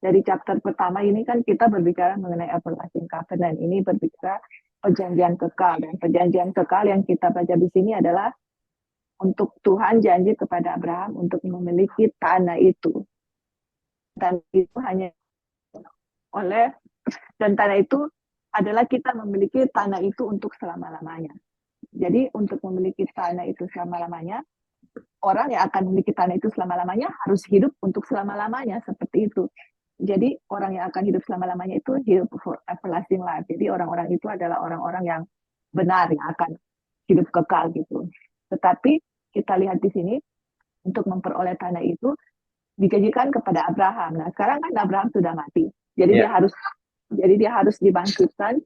dari chapter pertama ini kan kita berbicara mengenai everlasting covenant. Ini berbicara perjanjian kekal, dan perjanjian kekal yang kita baca di sini adalah untuk Tuhan janji kepada Abraham untuk memiliki tanah itu. Dan itu hanya dan tanah itu adalah kita memiliki tanah itu untuk selama-lamanya. Jadi untuk memiliki tanah itu selama-lamanya, orang yang akan memiliki tanah itu selama-lamanya harus hidup untuk selama-lamanya, seperti itu. Jadi orang yang akan hidup selama-lamanya itu hidup for everlasting life. Jadi orang-orang itu adalah orang-orang yang benar yang akan hidup kekal gitu. Tetapi kita lihat di sini untuk memperoleh tanah itu dijanjikan kepada Abraham. Nah, sekarang kan Abraham sudah mati. Jadi dia harus dibangkitkan.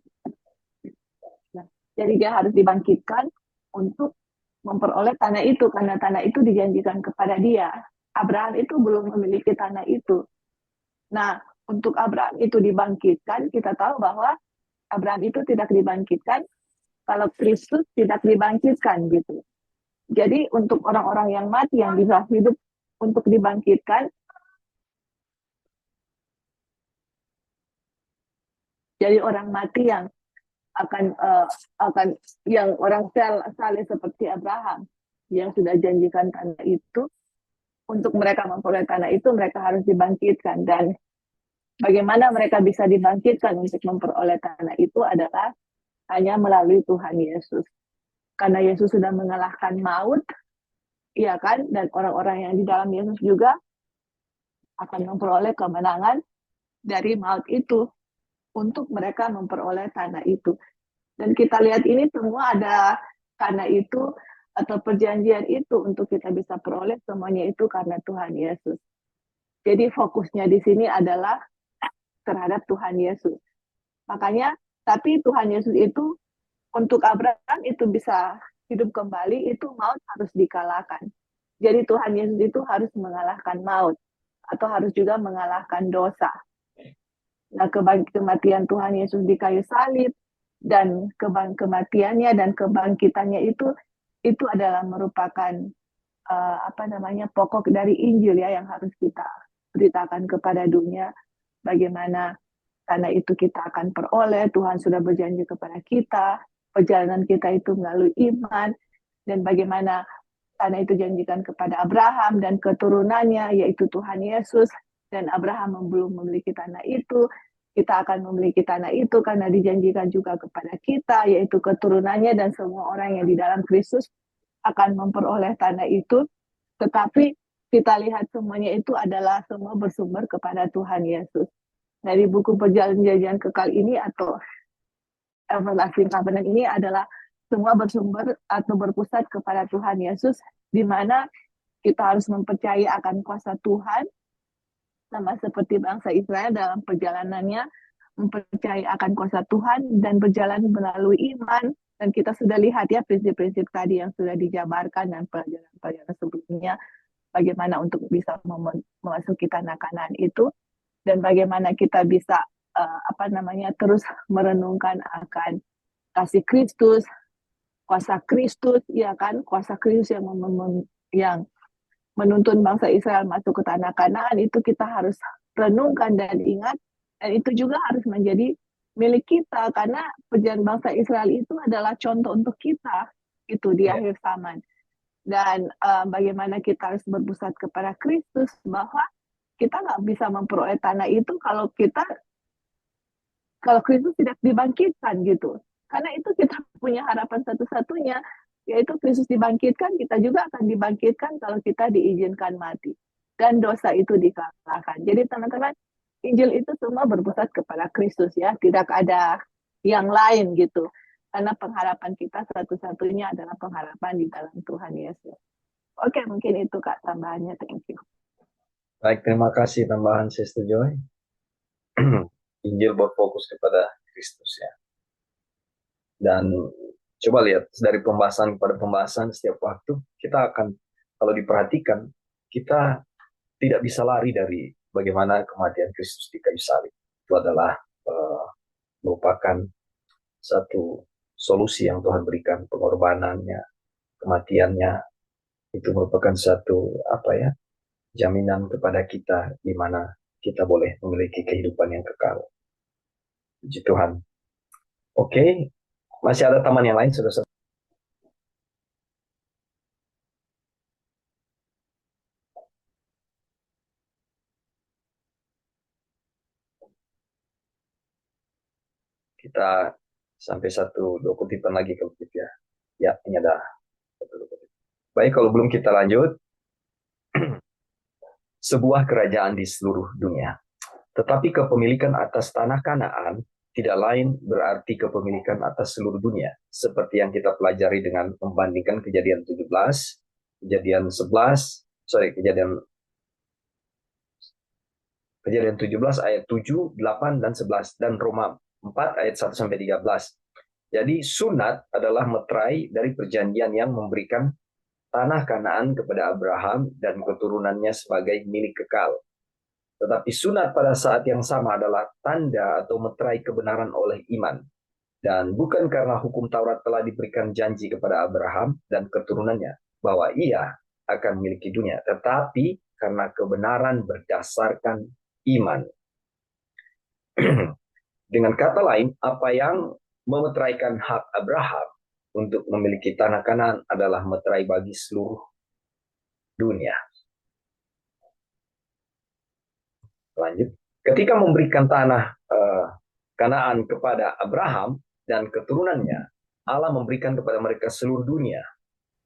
Jadi dia harus dibangkitkan untuk memperoleh tanah itu, karena tanah itu dijanjikan kepada dia. Abraham itu belum memiliki tanah itu. Nah, untuk Abraham itu dibangkitkan, kita tahu bahwa Abraham itu tidak dibangkitkan kalau Kristus tidak dibangkitkan gitu. Jadi untuk orang-orang yang mati yang bisa hidup untuk dibangkitkan, Jadi orang mati yang akan yang orang saleh seperti Abraham yang sudah janjikan tanah itu, untuk mereka memperoleh tanah itu mereka harus dibangkitkan. Dan bagaimana mereka bisa dibangkitkan untuk memperoleh tanah itu adalah hanya melalui Tuhan Yesus. Karena Yesus sudah mengalahkan maut, iya kan? Dan orang-orang yang di dalam Yesus juga akan memperoleh kemenangan dari maut itu untuk mereka memperoleh tanah itu. Dan kita lihat ini semua ada karena itu, atau perjanjian itu untuk kita bisa peroleh semuanya itu karena Tuhan Yesus. Jadi fokusnya di sini adalah terhadap Tuhan Yesus. Makanya, tapi Tuhan Yesus itu untuk Abraham itu bisa hidup kembali, itu maut harus dikalahkan. Jadi Tuhan Yesus itu harus mengalahkan maut, atau harus juga mengalahkan dosa. Nah, kematian Tuhan Yesus di kayu salib dan kematiannya dan kebangkitannya itu adalah merupakan pokok dari Injil ya, yang harus kita beritakan kepada dunia. Bagaimana karena itu kita akan peroleh, Tuhan sudah berjanji kepada kita, perjalanan kita itu melalui iman, dan bagaimana karena itu janjikan kepada Abraham dan keturunannya, yaitu Tuhan Yesus, dan Abraham belum memiliki tanah itu, kita akan memiliki tanah itu karena dijanjikan juga kepada kita, yaitu keturunannya, dan semua orang yang di dalam Kristus akan memperoleh tanah itu. Tetapi kita lihat semuanya itu adalah semua bersumber kepada Tuhan Yesus. Dari buku perjanjian kekal ini atau Everlasting Covenant ini adalah semua bersumber atau berpusat kepada Tuhan Yesus, di mana kita harus mempercayai akan kuasa Tuhan, sama seperti bangsa Israel dalam perjalanannya mempercayai akan kuasa Tuhan dan berjalan melalui iman. Dan kita sudah lihat ya prinsip-prinsip tadi yang sudah dijabarkan dan pelajaran-pelajaran sebelumnya, bagaimana untuk bisa memasuki tanah Kanaan itu, dan bagaimana kita bisa terus merenungkan akan kasih Kristus, kuasa Kristus, ya kan, kuasa Kristus yang menuntun bangsa Israel masuk ke tanah Kanaan, itu kita harus renungkan dan ingat, dan itu juga harus menjadi milik kita, karena perjalanan bangsa Israel itu adalah contoh untuk kita itu di akhir zaman. Dan bagaimana kita harus berpusat kepada Kristus, bahwa kita nggak bisa memperoleh tanah itu kalau Kristus tidak dibangkitkan gitu. Karena itu kita punya harapan satu-satunya, yaitu Kristus dibangkitkan, kita juga akan dibangkitkan kalau kita diizinkan mati. Dan dosa itu dikalahkan. Jadi teman-teman, Injil itu semua berpusat kepada Kristus ya, tidak ada yang lain gitu. Karena pengharapan kita satu-satunya adalah pengharapan di dalam Tuhan Yesus. Oke, mungkin itu Kak tambahannya. Thank you. Baik, terima kasih tambahan Sister Joy. Injil berfokus kepada Kristus ya. Dan coba lihat dari pembahasan kepada pembahasan setiap waktu, kita akan, kalau diperhatikan, kita tidak bisa lari dari bagaimana kematian Kristus di kayu salib. Itu adalah merupakan satu solusi yang Tuhan berikan, pengorbanannya, kematiannya, itu merupakan satu jaminan kepada kita di mana kita boleh memiliki kehidupan yang kekal. Puji Tuhan. Oke, masih ada teman yang lain, saudara? Kita sampai 1-2 kutipan lagi kalau gitu ya. Ya, ini ada 1-2 kutipan. Baik, kalau belum kita lanjut. Sebuah kerajaan di seluruh dunia. Tetapi kepemilikan atas tanah Kanaan tidak lain berarti kepemilikan atas seluruh dunia. Seperti yang kita pelajari dengan membandingkan Kejadian 17, Kejadian 17 ayat 7, 8, dan 11, dan Roma 4 ayat 1-13. Jadi sunat adalah meterai dari perjanjian yang memberikan tanah Kanaan kepada Abraham dan keturunannya sebagai milik kekal. Tetapi sunat pada saat yang sama adalah tanda atau meterai kebenaran oleh iman. Dan bukan karena hukum Taurat telah diberikan janji kepada Abraham dan keturunannya bahwa ia akan memiliki dunia, tetapi karena kebenaran berdasarkan iman. Dengan kata lain, apa yang memeteraikan hak Abraham untuk memiliki tanah Kanaan adalah meterai bagi seluruh dunia. Lanjut. Ketika memberikan tanah Kanaan kepada Abraham dan keturunannya, Allah memberikan kepada mereka seluruh dunia.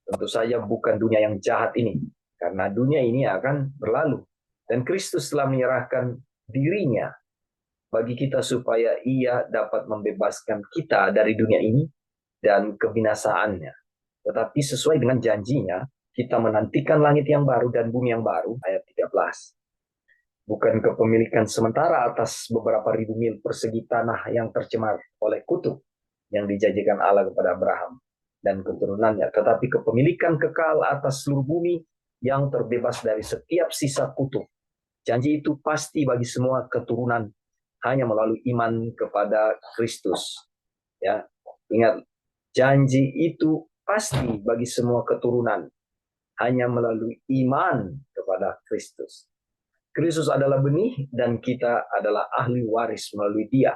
Tentu saja bukan dunia yang jahat ini, karena dunia ini akan berlalu. Dan Kristus telah menyerahkan dirinya bagi kita supaya ia dapat membebaskan kita dari dunia ini dan kebinasaannya. Tetapi sesuai dengan janjinya, kita menantikan langit yang baru dan bumi yang baru, ayat 13. Bukan kepemilikan sementara atas beberapa ribu mil persegi tanah yang tercemar oleh kutuk yang dijanjikan Allah kepada Abraham dan keturunannya, tetapi kepemilikan kekal atas seluruh bumi yang terbebas dari setiap sisa kutuk. Janji itu pasti bagi semua keturunan hanya melalui iman kepada Kristus. Ya, ingat, janji itu pasti bagi semua keturunan hanya melalui iman kepada Kristus. Kristus adalah benih dan kita adalah ahli waris melalui Dia.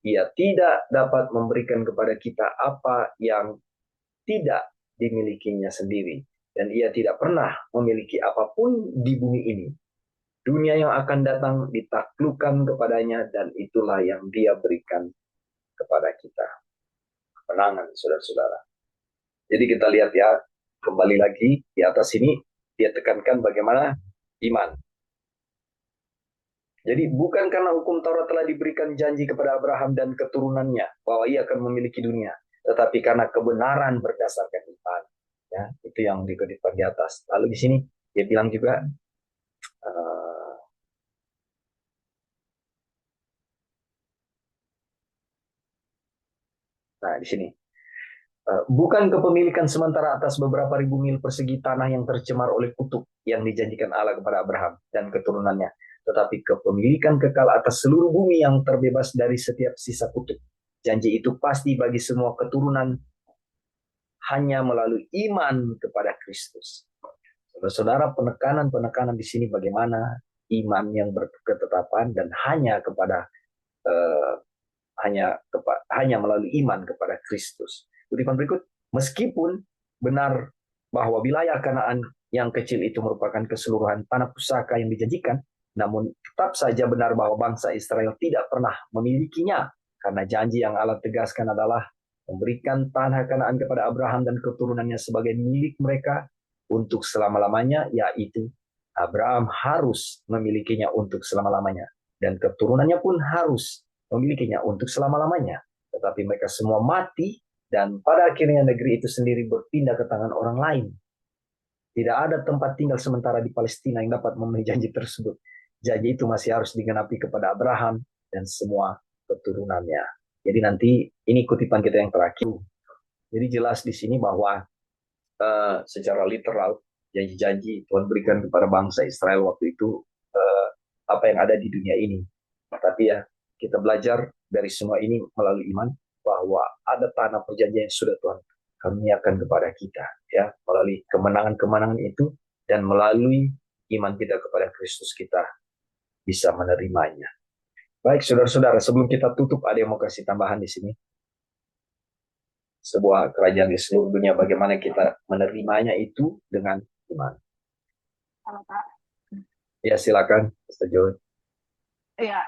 Ia tidak dapat memberikan kepada kita apa yang tidak dimilikinya sendiri. Dan ia tidak pernah memiliki apapun di bumi ini. Dunia yang akan datang ditaklukkan kepadanya dan itulah yang Dia berikan kepada kita. Kemenangan, saudara-saudara. Jadi kita lihat ya, kembali lagi di atas ini, dia tekankan bagaimana iman. Jadi bukan karena hukum Taurat telah diberikan janji kepada Abraham dan keturunannya bahwa ia akan memiliki dunia, tetapi karena kebenaran berdasarkan iman. Ya, itu yang dikutipkan di atas. Lalu di sini dia bilang juga, nah di sini, bukan kepemilikan sementara atas beberapa ribu mil persegi tanah yang tercemar oleh kutuk yang dijanjikan Allah kepada Abraham dan keturunannya, tetapi kepemilikan kekal atas seluruh bumi yang terbebas dari setiap sisa kutuk. Janji itu pasti bagi semua keturunan hanya melalui iman kepada Kristus. Saudara, penekanan di sini bagaimana iman yang berketetapan dan hanya kepada hanya melalui iman kepada Kristus. Kutipan berikut, meskipun benar bahwa wilayah Kanaan yang kecil itu merupakan keseluruhan tanah pusaka yang dijanjikan, namun tetap saja benar bahwa bangsa Israel tidak pernah memilikinya, karena janji yang Allah tegaskan adalah memberikan tanah Kanaan kepada Abraham dan keturunannya sebagai milik mereka untuk selama-lamanya, yaitu Abraham harus memilikinya untuk selama-lamanya, dan keturunannya pun harus memilikinya untuk selama-lamanya. Tetapi mereka semua mati, dan pada akhirnya negeri itu sendiri berpindah ke tangan orang lain. Tidak ada tempat tinggal sementara di Palestina yang dapat memenuhi janji tersebut. Janji itu masih harus digenapi kepada Abraham dan semua keturunannya. Jadi nanti ini kutipan kita yang terakhir. Jadi jelas di sini bahwa secara literal janji-janji Tuhan berikan kepada bangsa Israel waktu itu apa yang ada di dunia ini. Tapi ya, kita belajar dari semua ini melalui iman bahwa ada tanah perjanjian yang sudah Tuhan karuniakan kepada kita, ya, melalui kemenangan-kemenangan itu dan melalui iman kita kepada Kristus kita bisa menerimanya. Baik, saudara-saudara, sebelum kita tutup, ada yang mau kasih tambahan di sini? Sebuah kerajaan di seluruh dunia, bagaimana kita menerimanya itu dengan iman. Halo, Pak. Ya, silakan, Pastor Joy. Ya,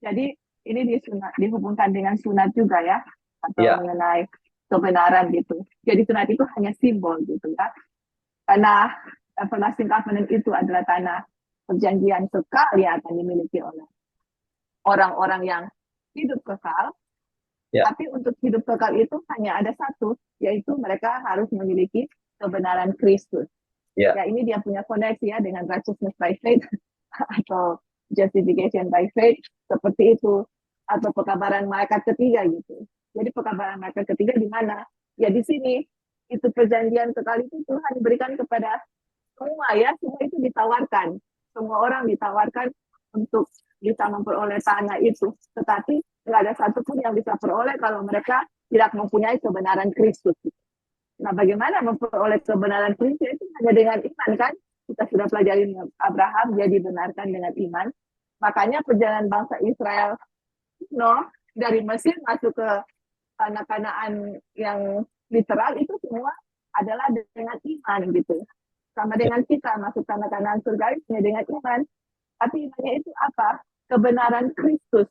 jadi ini dihubungkan dengan sunat juga ya, atau Ya. mengenai kebenaran gitu. Jadi sunat itu hanya simbol gitu ya. Karena everlasting covenant itu adalah tanah perjanjian kekal yang akan dimiliki oleh orang-orang yang hidup kekal. Ya. Tapi untuk hidup kekal itu hanya ada satu, yaitu mereka harus memiliki kebenaran Kristus. Ya. Ya, ini dia punya koneksi ya dengan righteousness by faith atau justification by faith, seperti itu, atau pekabaran malaikat ketiga gitu. Jadi pekabaran malaikat ketiga di mana? Ya di sini. Itu perjanjian kekal itu Tuhan berikan kepada semua ya, semua itu ditawarkan. Semua orang ditawarkan untuk bisa memperoleh tanah itu. Tetapi nggak ada satupun yang bisa peroleh kalau mereka tidak mempunyai kebenaran Kristus. Nah, bagaimana memperoleh kebenaran Kristus itu hanya dengan iman kan? Kita sudah pelajari Abraham, dia dibenarkan dengan iman. Makanya perjalanan bangsa Israel No, dari Mesir masuk ke tanah Kanaan yang literal itu semua adalah dengan iman gitu. Sama dengan kita masuk tanah Kanaan surgawi dengan iman. Tapi imannya itu apa? Kebenaran Kristus.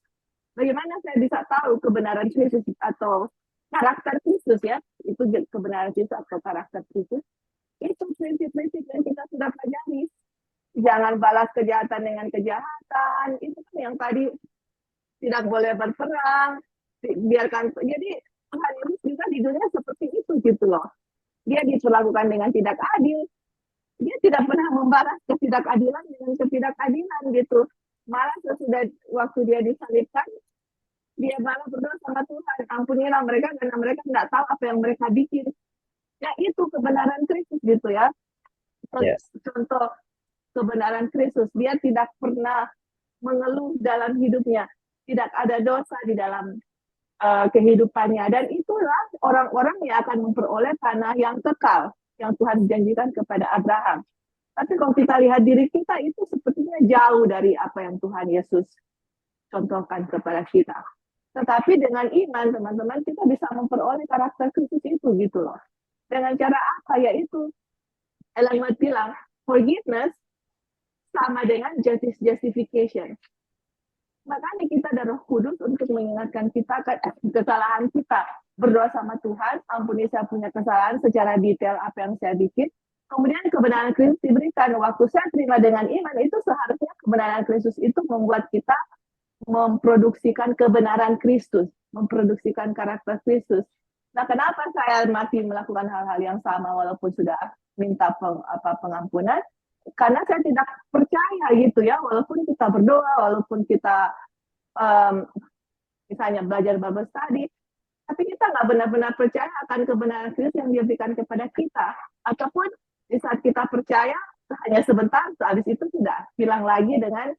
Bagaimana saya bisa tahu kebenaran Kristus atau karakter Kristus ya? Itu kebenaran Kristus atau karakter Kristus. Itu prinsip-prinsip yang kita sudah pelajari. Jangan balas kejahatan dengan kejahatan. Itu kan yang tadi, tidak boleh berperang. Biarkan. Jadi Tuhan Yesus juga di dunia seperti itu gitu loh. Dia diperlakukan dengan tidak adil. Dia tidak pernah membalas ketidakadilan dengan ketidakadilan gitu. Malah sesudah waktu dia disalibkan, dia malah berdoa sama Tuhan, ampunilah mereka karena mereka tidak tahu apa yang mereka bikin. Ya itu kebenaran Kristus gitu ya. Yes. Contoh kebenaran Kristus, dia tidak pernah mengeluh dalam hidupnya, tidak ada dosa di dalam kehidupannya, dan itulah orang-orang yang akan memperoleh tanah yang kekal yang Tuhan janjikan kepada Abraham. Tapi kalau kita lihat diri kita itu sepertinya jauh dari apa yang Tuhan Yesus contohkan kepada kita. Tetapi dengan iman, teman-teman, kita bisa memperoleh karakter Kristus itu gitu loh. Dengan cara apa? Yaitu Ellen White bilang, forgiveness sama dengan justification. Makanya kita ada Roh Kudus untuk mengingatkan kita kesalahan kita. Berdoa sama Tuhan, ampuni saya punya kesalahan secara detail apa yang saya bikin. Kemudian kebenaran Kristus diberikan. Waktu saya terima dengan iman, itu seharusnya kebenaran Kristus itu membuat kita memproduksikan kebenaran Kristus, memproduksikan karakter Kristus. Nah, kenapa saya masih melakukan hal-hal yang sama walaupun sudah minta pengampunan? Karena saya tidak percaya gitu ya, walaupun kita berdoa, walaupun kita misalnya belajar Bible study, tapi kita nggak benar-benar percaya akan kebenaran Kristus yang dia berikan kepada kita. Ataupun di saat kita percaya hanya sebentar, habis itu sudah hilang lagi dengan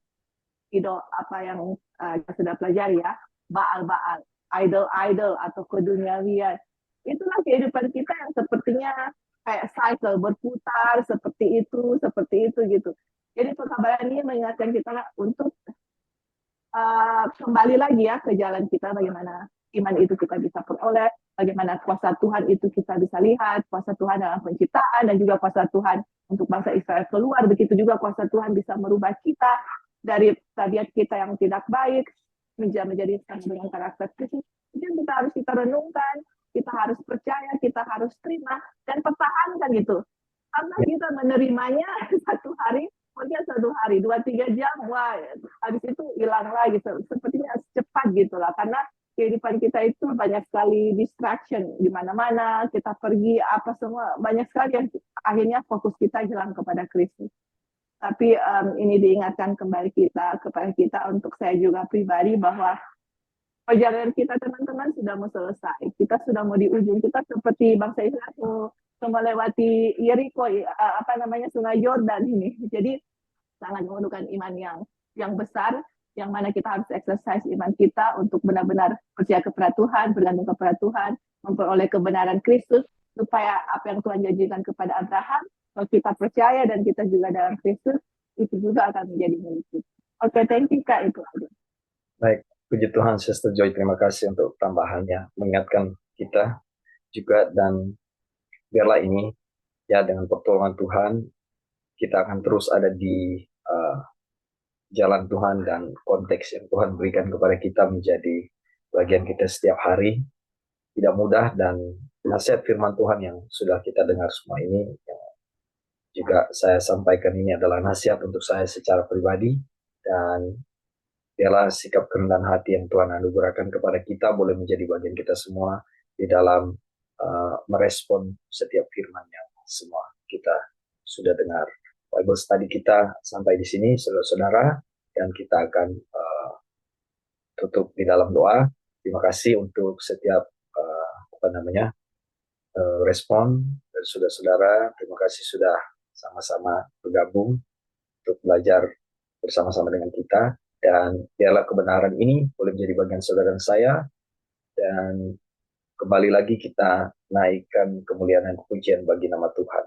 idol apa yang kita sudah pelajari ya, Baal-Baal, idol-idol atau keduniawian. Itulah kehidupan kita yang sepertinya kayak cycle berputar seperti itu gitu. Jadi pekabaran ini mengingatkan kita untuk kembali lagi ya ke jalan kita, bagaimana iman itu kita bisa peroleh, bagaimana kuasa Tuhan itu kita bisa lihat, kuasa Tuhan dalam penciptaan dan juga kuasa Tuhan untuk bangsa Israel keluar, begitu juga kuasa Tuhan bisa merubah kita dari tabiat kita yang tidak baik menjadi dengan karakter Kristus. Itu yang kita renungkan, kita harus percaya, kita harus terima dan pertahankan gitu. Karena kita menerimanya satu hari, mungkin 1 hari, 2-3 jam, wah, habis itu hilang lagi. Sepertinya cepat gitu lah, karena kehidupan kita itu banyak sekali distraction di mana-mana, kita pergi apa semua, banyak sekali yang akhirnya fokus kita hilang kepada Kristus. Tapi ini diingatkan kembali kepada kita untuk saya juga pribadi bahwa perjalanan kita teman-teman sudah mau selesai, kita sudah mau di ujung, kita seperti bangsa Israel melewati Yeriko, Sungai Yordan ini. Jadi sangat memerlukan iman yang besar, yang mana kita harus exercise iman kita untuk benar-benar percaya kepada Tuhan, bergantung kepada Tuhan, memperoleh kebenaran Kristus, supaya apa yang Tuhan janjikan kepada Abraham, kalau kita percaya dan kita juga dalam Kristus, itu juga akan menjadi milik kita. Oke, thank you Kak, itu aja. Baik, puji Tuhan, Sister Joy, terima kasih untuk tambahannya, mengingatkan kita juga, dan biarlah ini ya dengan pertolongan Tuhan, kita akan terus ada di jalan Tuhan, dan konteks yang Tuhan berikan kepada kita menjadi bagian kita setiap hari. Tidak mudah, dan nasihat firman Tuhan yang sudah kita dengar semua ini, yang juga saya sampaikan ini adalah nasihat untuk saya secara pribadi, dan biarlah sikap kerendahan hati yang Tuhan anugerahkan kepada kita boleh menjadi bagian kita semua di dalam merespon setiap firman yang semua kita sudah dengar. Bible study kita sampai di sini, saudara-saudara, dan kita akan tutup di dalam doa. Terima kasih untuk setiap respon dari saudara-saudara. Terima kasih sudah sama-sama bergabung untuk belajar bersama-sama dengan kita, dan biarlah kebenaran ini boleh menjadi bagian saudara dan saya, dan kembali lagi kita naikkan kemuliaan dan pujian bagi nama Tuhan.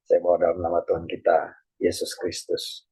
Saya bawa dalam nama Tuhan kita, Yesus Kristus.